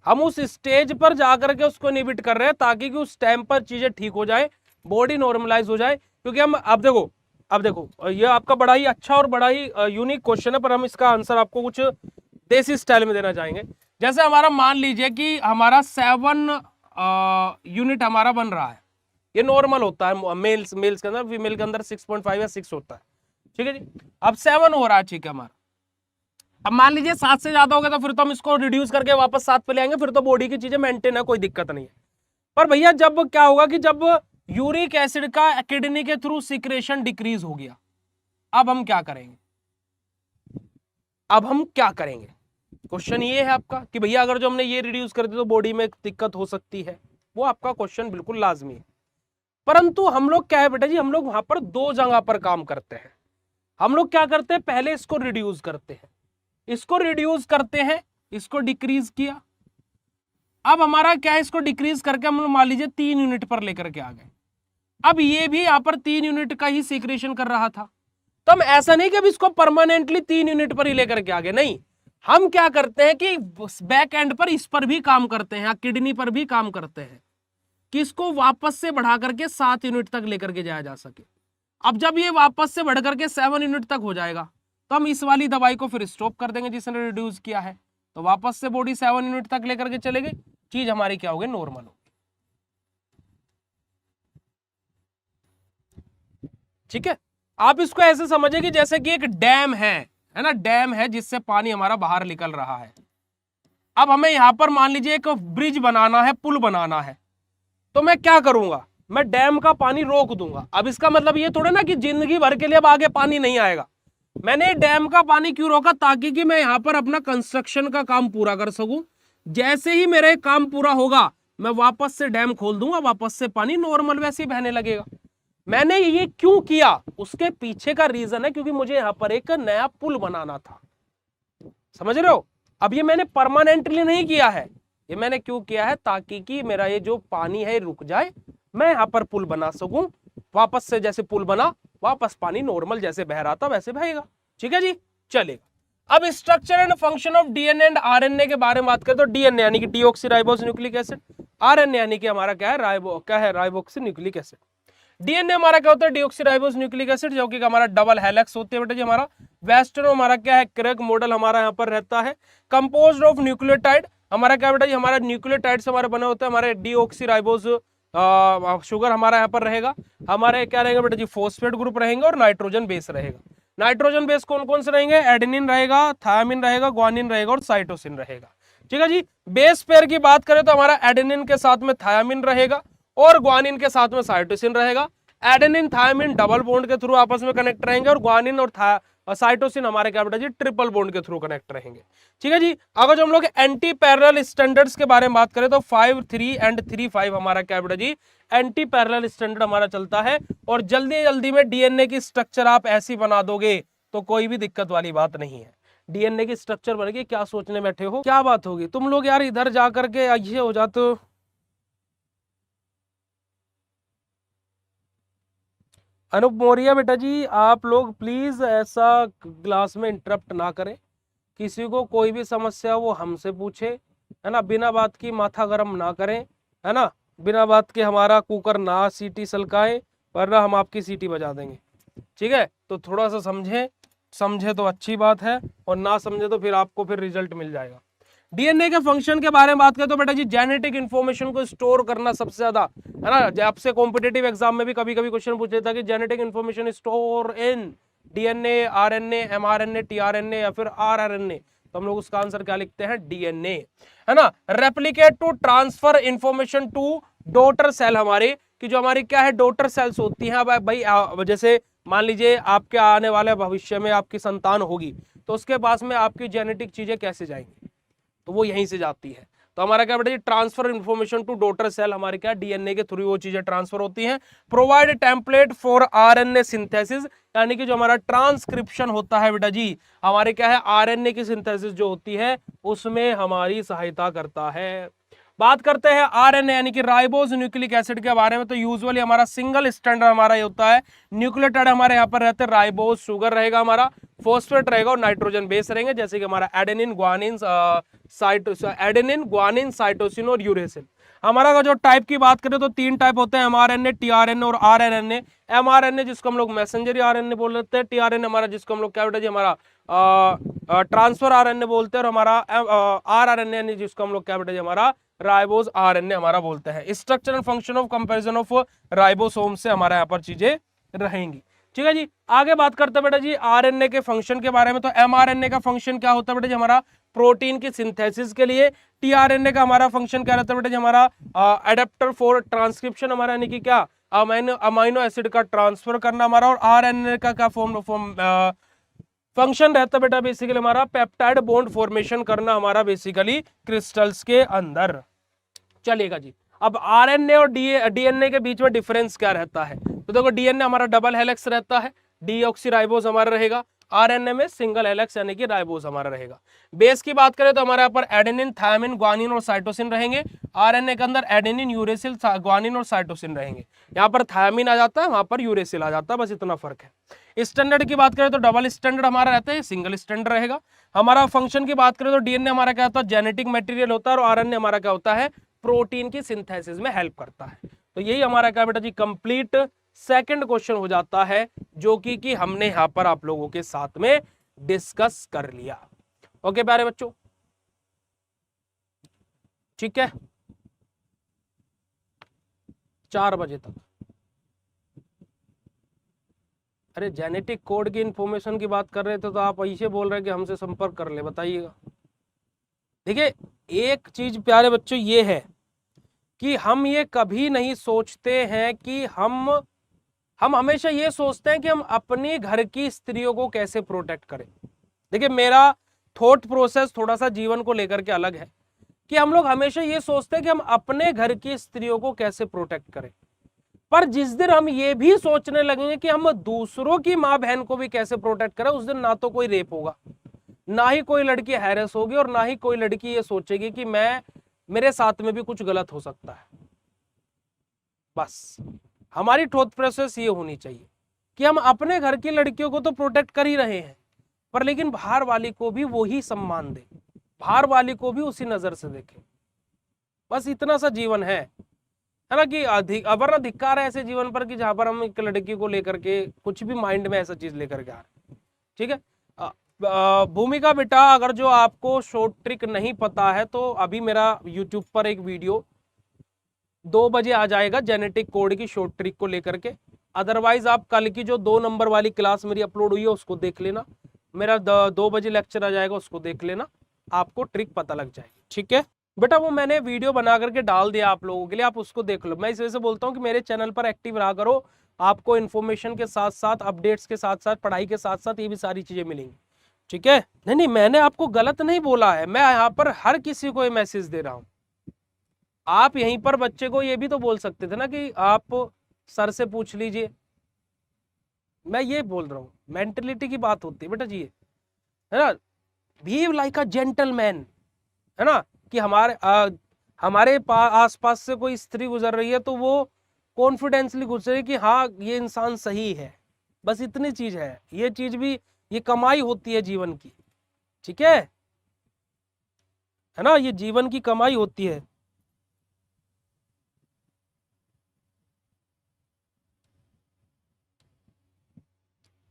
हम उस स्टेज पर जाकर के उसको इनहिबिट कर रहे हैं ताकि कि उस टाइम पर चीजें ठीक हो जाए, बॉडी नॉर्मलाइज हो जाए। क्योंकि हम अब देखो ये आपका बड़ा ही अच्छा और बड़ा ही यूनिक क्वेश्चन है, पर हम इसका आंसर आपको कुछ देसी स्टाइल में देना चाहेंगे। जैसे हमारा मान लीजिए कि हमारा 7 यूनिट हमारा बन रहा है, ये नॉर्मल होता है मेल्स के अंदर, फीमेल के अंदर 6.5 या 6 होता है। ठीक है जी, अब 7 हो रहा है, ठीक है हमारा। अब मान लीजिए 7 से ज्यादा हो गया तो फिर तो हम इसको रिड्यूस करके वापस 7 पे ले आएंगे, फिर तो बॉडी की चीजें मेंटेन है, कोई दिक्कत नहीं है। पर भैया जब क्या होगा कि जब यूरिक एसिड का किडनी के थ्रू सिक्रेशन डिक्रीज हो गया, अब हम क्या करेंगे, क्वेश्चन ये है आपका कि भैया अगर जो हमने ये रिड्यूस कर दिया तो बॉडी में दिक्कत हो सकती है, वो आपका क्वेश्चन बिल्कुल लाजमी है। परंतु हम लोग क्या है बेटा जी, हम लोग वहां पर 2 जगह पर काम करते हैं। हम लोग क्या करते हैं, पहले इसको रिड्यूस करते हैं, इसको डिक्रीज किया। अब हमारा क्या है, इसको डिक्रीज करके हम लोग मान लीजिए 3 यूनिट पर लेकर के आ गए। अब ये भी यहां पर 3 यूनिट का ही सीक्रेशन कर रहा था, तो हम ऐसा नहीं कि अब इसको परमानेंटली 3 यूनिट पर ही लेकर के आ गए, नहीं, हम क्या करते हैं कि बैक एंड पर इस पर भी काम करते हैं, किडनी पर भी काम करते हैं कि इसको वापस से बढ़ा करके 7 यूनिट तक लेकर के जाया जा सके। अब जब ये वापस से बढ़ करके 7 यूनिट तक हो जाएगा तो हम इस वाली दवाई को फिर स्टॉप कर देंगे जिसने रिड्यूस किया है, तो वापस से बॉडी 7 यूनिट तक लेकर के चलेगी, चीज हमारी क्या होगी, नॉर्मल होगी। ठीक है, आप इसको ऐसे समझिए कि जैसे कि एक डैम है ना, डैम है जिससे पानी हमारा बाहर निकल रहा है। अब हमें यहां पर मान लीजिए एक ब्रिज बनाना है, पुल बनाना है, तो मैं क्या करूंगा, मैं डैम का पानी रोक दूंगा। अब इसका मतलब ये थोड़ा ना कि जिंदगी भर के लिए अब आगे पानी नहीं आएगा। मैंने डैम का पानी क्यों रोका, ताकि कि मैं यहां पर अपना कंस्ट्रक्शन का काम पूरा कर सकूं, जैसे ही मेरा काम पूरा होगा मैं वापस से डैम खोल दूंगा, वापस से पानी नॉर्मल वैसे ही बहने लगेगा। मैंने ये क्यों किया, उसके पीछे का रीजन है क्योंकि मुझे यहां पर एक नया पुल बनाना था। समझ रहे हो? अब ये मैंने परमानेंटली नहीं किया है, ये मैंने क्यों किया है, ताकि कि मेरा ये जो पानी है रुक जाए, मैं यहां पर पुल बना सकूं, वापस से जैसे पुल बना वापस पानी नॉर्मल जैसे बह रहा था वैसे बहेगा। ठीक है जी, चलेगा। अब structure and function of DNA and RNA के बारे में बात करें तो डीएनए यानी कि डीऑक्सीराइबोस न्यूक्लिक एसिड, आरएनए यानी कि हमारा क्या है राइबोक्सी न्यूक्लिक एसिड। डीएनए हमारा क्या होता है, डीऑक्सीराइबोस न्यूक्लिक एसिड, जो कि हमारा डबल हेलिक्स होते हैं बेटा जी। हमारा वेस्टर्न हमारा क्या है, क्रेग मॉडल हमारा यहाँ पर रहता है। कंपोज्ड ऑफ न्यूक्लियोटाइड, हमारा क्या बेटा जी, हमारा न्यूक्लियोटाइड से हमारे बने होते हैं हमारे डीऑक्सीराइबोस शुगर हमारा यहाँ पर रहेगा। हमारे क्या रहेगा बेटा जी, फॉस्फेट ग्रुप रहेंगे और नाइट्रोजन बेस रहेगा। नाइट्रोजन बेस कौन कौन से रहेंगे, एडेनिन रहेगा, थायमिन रहेगा, ग्वानिन रहेगा और साइटोसिन रहेगा। ठीक है जी। बेस पेयर की बात करें तो हमारा एडेनिन के साथ में थायमिन रहेगा और ग्वानिन के साथ में साइटोसिन रहेगा। एडेनिन थायमिन डबल बॉन्ड के थ्रू आपस में कनेक्ट रहेंगे और ग्वानिन और साइटोसिन हमारे क्या बेटा जी, ट्रिपल बॉन्ड के थ्रू कनेक्ट रहेंगे। ठीक है जी। अगर जो हम लोग एंटी पैरेलल स्टैंडर्ड्स के बारे में बात करें तो 5-3 एंड 3-5 हमारा क्या बेटा जी, एंटी पैरेलल स्टैंडर्ड हमारा चलता है। और जल्दी जल्दी में डीएनए की स्ट्रक्चर आप ऐसी बना दोगे तो कोई भी दिक्कत वाली बात नहीं है। डीएनए की स्ट्रक्चर बनेगी, क्या सोचने बैठे हो, क्या बात होगी तुम लोग यार, इधर जाकर के ये हो जाते हो। अनूप मौर्य बेटा जी, आप लोग प्लीज ऐसा क्लास में इंटरप्ट ना करें, किसी को कोई भी समस्या वो हमसे पूछे, है ना, बिना बात की माथा गरम ना करें, है ना, बिना बात के हमारा कुकर ना सीटी सलकाए, वरना हम आपकी सीटी बजा देंगे। ठीक है, तो थोड़ा सा समझे तो अच्छी बात है, और ना समझे तो फिर आपको फिर रिजल्ट मिल जाएगा। डीएनए के फंक्शन के बारे में बात करें तो बेटा जी, जेनेटिक इंफॉर्मेशन को स्टोर करना सबसे ज्यादा, है ना, आपसे कॉम्पिटेटिव एग्जाम में भी कभी कभी क्वेश्चन पूछे था कि genetic information store in DNA, RNA, mRNA, tRNA या फिर आरआरएनए, तो हम लोग उसका आंसर क्या लिखते हैं, डीएनए, है ना। Replicate to transfer information to daughter cell, हमारे कि जो हमारी क्या है डॉटर सेल्स होती हैं। अब भाई जैसे मान लीजिए आपके आने वाले भविष्य में आपकी संतान होगी, तो उसके पास में आपकी जेनेटिक चीजें कैसे जाएंगी, तो वो यहीं से जाती है। तो हमारा क्या बेटा, transfer information to daughter cell हमारे क्या डीएनए के थ्रू वो चीजें ट्रांसफर होती हैं। Provide template for RNA synthesis, यानी कि जो हमारा ट्रांसक्रिप्शन होता है बेटा जी, हमारे क्या है आरएनए की सिंथेसिस जो होती है उसमें हमारी सहायता करता है। बात करते हैं आरएनए यानी कि राइबोस न्यूक्लिक एसिड के बारे में, तो यूजुअली हमारा सिंगल स्टैंडर्ड हमारा ये होता है। न्यूक्लियोटाइड हमारे यहाँ पर रहते हैं, राइबोस शुगर रहेगा हमारा, फॉस्फेट रहेगा और नाइट्रोजन बेस रहेंगे, जैसे कि हमारा एडेनिन, ग्वानिन, साइटोसिन और यूरेसिल। हमारा का जो टाइप की बात करें तो 3 टाइप होते हैं, एमआरएनए, टीआरएनए और आरएनए। एमआरएनए जिसको हम लोग मैसेंजर आरएनए बोल लेते हैं, टीआरएनए हमारा जिसको हम लोग क्या बेटा जी हमारा ट्रांसफर आरएनए बोलते हैं, और हमारा आरआरएनए जिसको हम लोग क्या बेटा जी हमारा राइबोस आरएनए हमारा बोलते हैं। Structure and function of comparison of ribosome से हमारा यहाँ पर चीजें रहेंगी। ठीक है जी। आगे बात करते हैं बेटा जी आरएनए के फंक्शन के बारे में, तो एमआरएनए का फंक्शन क्या होता है बेटा जी, हमारा प्रोटीन की सिंथेसिस के लिए। टीआरएनए का हमारा फंक्शन क्या रहता है बेटा जी, हमारा एडेप्टर फॉर ट्रांसक्रिप्शन, हमारा यानी कि क्या अमाइनो एसिड का ट्रांसफर करना हमारा। और आरएनए का क्या फंक्शन रहता है बेटा, बेसिकली हमारा पेप्टाइड बॉन्ड फॉर्मेशन करना हमारा बेसिकली क्रिस्टल्स के अंदर। चलेगा जी। अब आरएनए और डीएनए के बीच में डिफरेंस क्या रहता है, तो देखो डीएनए हमारा डबल हेलिक्स रहता है, डीऑक्सीराइबोस हमारा रहेगा, आरएनए में सिंगल हेलिक्स यानी कि राइबोस हमारा रहेगा। बेस की बात करें तो हमारे यहाँ पर एडेनिन, थायमिन, ग्वानिन और साइटोसिन रहेंगे। आरएनए के अंदर एडेनिन, यूरेसिल, ग्वानिन और साइटोसिन रहेंगे। यहाँ पर थायमिन आ जाता है, वहां पर यूरेसिल आ जाता है, बस इतना फर्क है। स्टैंडर्ड की बात करें तो डबल स्टैंडर्ड हमारा रहता है, सिंगल स्टैंडर्ड रहेगा। हमारा फंक्शन की बात करें तो डीएनए हमारा क्या होता है, जेनेटिक मटेरियल होता है, और आरएनए हमारा क्या होता है, प्रोटीन की सिंथेसिस में हेल्प करता है। तो यही हमारा क्या बेटा जी कंप्लीट सेकंड क्वेश्चन हो जाता है, जो कि हमने यहां पर आप लोगों के साथ में डिस्कस कर लिया। ओके प्यारे बच्चों, ठीक है, 4 बजे तक। अरे जेनेटिक कोड की इंफॉर्मेशन की बात कर रहे थे, तो आप ऐसे बोल रहे हैं कि हमसे संपर्क कर ले, बताइएगा। देखिए एक चीज प्यारे बच्चों ये है कि हम ये कभी नहीं सोचते हैं कि हम हमेशा ये सोचते हैं कि हम अपनी घर की स्त्रियों को कैसे प्रोटेक्ट करें। देखिए मेरा थॉट प्रोसेस थोड़ा सा जीवन को लेकर के अलग है, कि हम लोग हमेशा ये सोचते हैं कि हम अपने घर की स्त्रियों को कैसे प्रोटेक्ट करें, पर जिस दिन हम ये भी सोचने लगेंगे कि हम दूसरों की माँ बहन को भी कैसे प्रोटेक्ट करें, उस दिन ना तो कोई रेप होगा, ना ही कोई लड़की हैरेस होगी, और ना ही कोई लड़की ये सोचेगी कि मेरे साथ में भी कुछ गलत हो सकता है। बस हमारी थॉट प्रोसेस ये होनी चाहिए कि हम अपने घर की लड़कियों को तो प्रोटेक्ट कर ही रहे हैं, पर लेकिन बाहर वाली को भी वही सम्मान दे, बाहर वाली को भी उसी नजर से देखे। बस इतना सा जीवन है ना, कि वरना धिक्कार है ऐसे जीवन पर कि जहां पर हम एक लड़की को लेकर के कुछ भी माइंड में ऐसा चीज लेकर के आ रहे हैं। ठीक है, भूमिका बेटा, अगर जो आपको शॉर्ट ट्रिक नहीं पता है तो अभी मेरा यूट्यूब पर एक वीडियो 2 बजे आ जाएगा जेनेटिक कोड की शॉर्ट ट्रिक को लेकर के। अदरवाइज आप कल की जो 2 नंबर वाली क्लास मेरी अपलोड हुई है उसको देख लेना, मेरा 2 बजे लेक्चर आ जाएगा, उसको देख लेना, आपको ट्रिक पता लग जाएगी। ठीक है बेटा, वो मैंने वीडियो बना करके डाल दिया आप लोगों के लिए, आप उसको देख लो। मैं इस वजह से बोलता हूँ कि मेरे चैनल पर एक्टिव रहा करो, आपको इन्फॉर्मेशन के साथ साथ, अपडेट्स के साथ साथ, पढ़ाई के साथ साथ ये भी सारी चीजें मिलेंगी। ठीक है, नहीं मैंने आपको गलत नहीं बोला है, मैं यहाँ पर हर किसी को ये मैसेज दे रहा हूँ। आप यहीं पर बच्चे को ये भी तो बोल सकते थे ना कि आप सर से पूछ लीजिए, मैं ये बोल रहा हूँ, मेंटलिटी की बात होती है बेटा जी, है ना, बिहेव लाइक अ जेंटलमैन, है ना, कि हमारे आसपास से कोई स्त्री गुजर रही है तो वो कॉन्फिडेंसली गुजरे कि हाँ ये इंसान सही है, बस इतनी चीज है। ये चीज भी, ये कमाई होती है जीवन की। ठीक है ना, ये जीवन की कमाई होती है।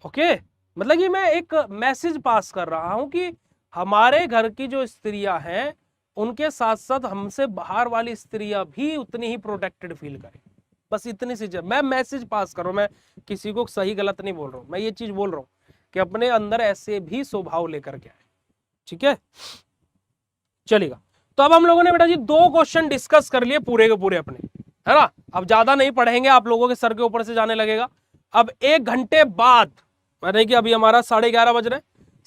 ओके, मतलब कि मैं एक मैसेज पास कर रहा हूं कि हमारे घर की जो स्त्रियां हैं उनके साथ साथ हमसे बाहर वाली स्त्रियां भी उतनी ही प्रोटेक्टेड फील करें। बस इतनी सी मैं मैसेज पास कर रहा हूं, मैं किसी को सही गलत नहीं बोल रहा हूं, मैं ये चीज बोल रहा हूं कि अपने अंदर ऐसे भी स्वभाव लेकर के आए। ठीक है, चलेगा। तो अब हम लोगों ने बेटा जी 2 क्वेश्चन डिस्कस कर लिए पूरे के पूरे अपने, है ना। अब ज्यादा नहीं पढ़ेंगे, आप लोगों के सर के ऊपर से जाने लगेगा। अब 1 घंटे बाद, माने कि अभी हमारा 11:30 बज रहे,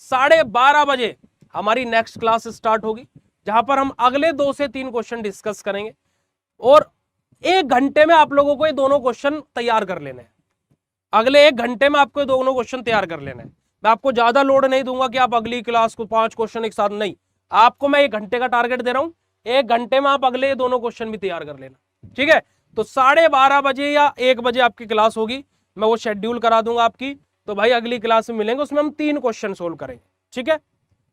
12:30 बजे हमारी नेक्स्ट क्लास स्टार्ट होगी, जहां पर हम अगले 2 से 3 क्वेश्चन डिस्कस करेंगे, और 1 घंटे में आप लोगों को ये दोनों क्वेश्चन तैयार कर लेने हैं। अगले 1 घंटे में आपको ये दोनों क्वेश्चन तैयार कर लेना है। मैं आपको ज्यादा लोड नहीं दूंगा कि आप अगली क्लास को 5 क्वेश्चन एक साथ, नहीं, आपको मैं 1 घंटे का टारगेट दे रहा हूं, 1 घंटे में आप अगले दोनों क्वेश्चन भी तैयार कर लेना। ठीक है, तो 12:30 बजे या 1 बजे आपकी क्लास होगी, मैं वो शेड्यूल करा दूंगा आपकी। तो भाई अगली क्लास में मिलेंगे, उसमें हम 3 क्वेश्चन सोल्व करेंगे। ठीक है,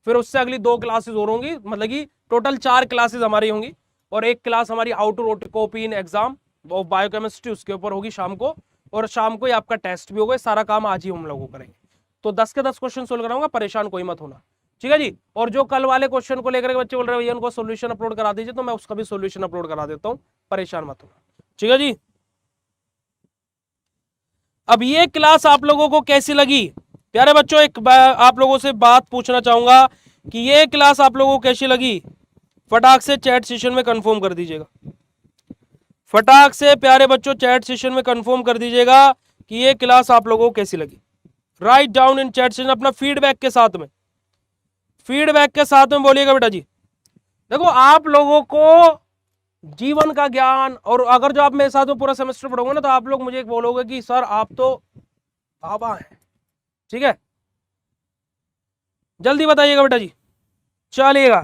फिर उससे अगली 2 क्लासेस और होंगी, मतलब कि टोटल 4 क्लासेस हमारी होंगी, और 1 क्लास हमारी how to copy in exam वो बायोकेमिस्ट्री उसके ऊपर होगी शाम को, और शाम को ही आपका टेस्ट भी होगा। सारा काम आज ही हम लोग करेंगे। तो 10 के 10 क्वेश्चन सोल्व कराऊंगा, परेशान कोई मत होना। ठीक है जी, और जो कल वाले क्वेश्चन को लेकर के बच्चे बोल रहे हैं भैया उनको सोल्यूशन अपलोड करा दीजिए, तो मैं उसका भी सोल्यूशन अपलोड करा देता हूं, परेशान मत होना। ठीक है जी, अब ये क्लास आप लोगों को कैसी लगी प्यारे बच्चों? एक आप लोगों से बात पूछना चाहूंगा कि ये क्लास आप लोगों को कैसी लगी, फटाक से चैट सेशन में कंफर्म कर दीजिएगा। फटाक से प्यारे बच्चों चैट सेशन में कंफर्म कर दीजिएगा कि ये क्लास आप लोगों को कैसी लगी। Right down in chat session, अपना फीडबैक के साथ में, फीडबैक के साथ में बोलिएगा बेटा जी। देखो आप लोगों को जीवन का ज्ञान, और अगर जो आप मेरे साथ में पूरा सेमेस्टर पढ़ोगे ना, तो आप लोग मुझे बोलोगे कि सर आप तो बाबा हैं। ठीक है, जल्दी बताइएगा बेटा जी। चलिएगा,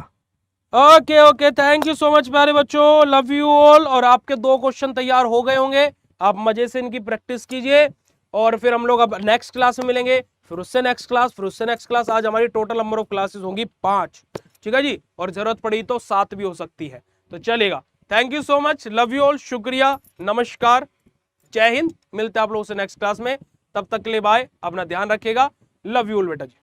okay okay, thank you so much प्यारे बच्चों, लव यू ऑल। और आपके 2 क्वेश्चन तैयार हो गए होंगे, आप मजे से इनकी प्रैक्टिस कीजिए, और फिर हम लोग अब नेक्स्ट क्लास में मिलेंगे, फिर उससे नेक्स्ट क्लास, फिर उससे नेक्स्ट क्लास। आज हमारी टोटल नंबर ऑफ क्लासेस होंगी 5। ठीक है जी, और जरूरत पड़ी तो 7 भी हो सकती है, तो चलेगा। Thank you so much, love you all, शुक्रिया, नमस्कार, जय हिंद। मिलते हैं आप लोगों से नेक्स्ट क्लास में, तब तक के लिए बाय, अपना ध्यान रखिएगा, लव यू ऑल बेटा जी।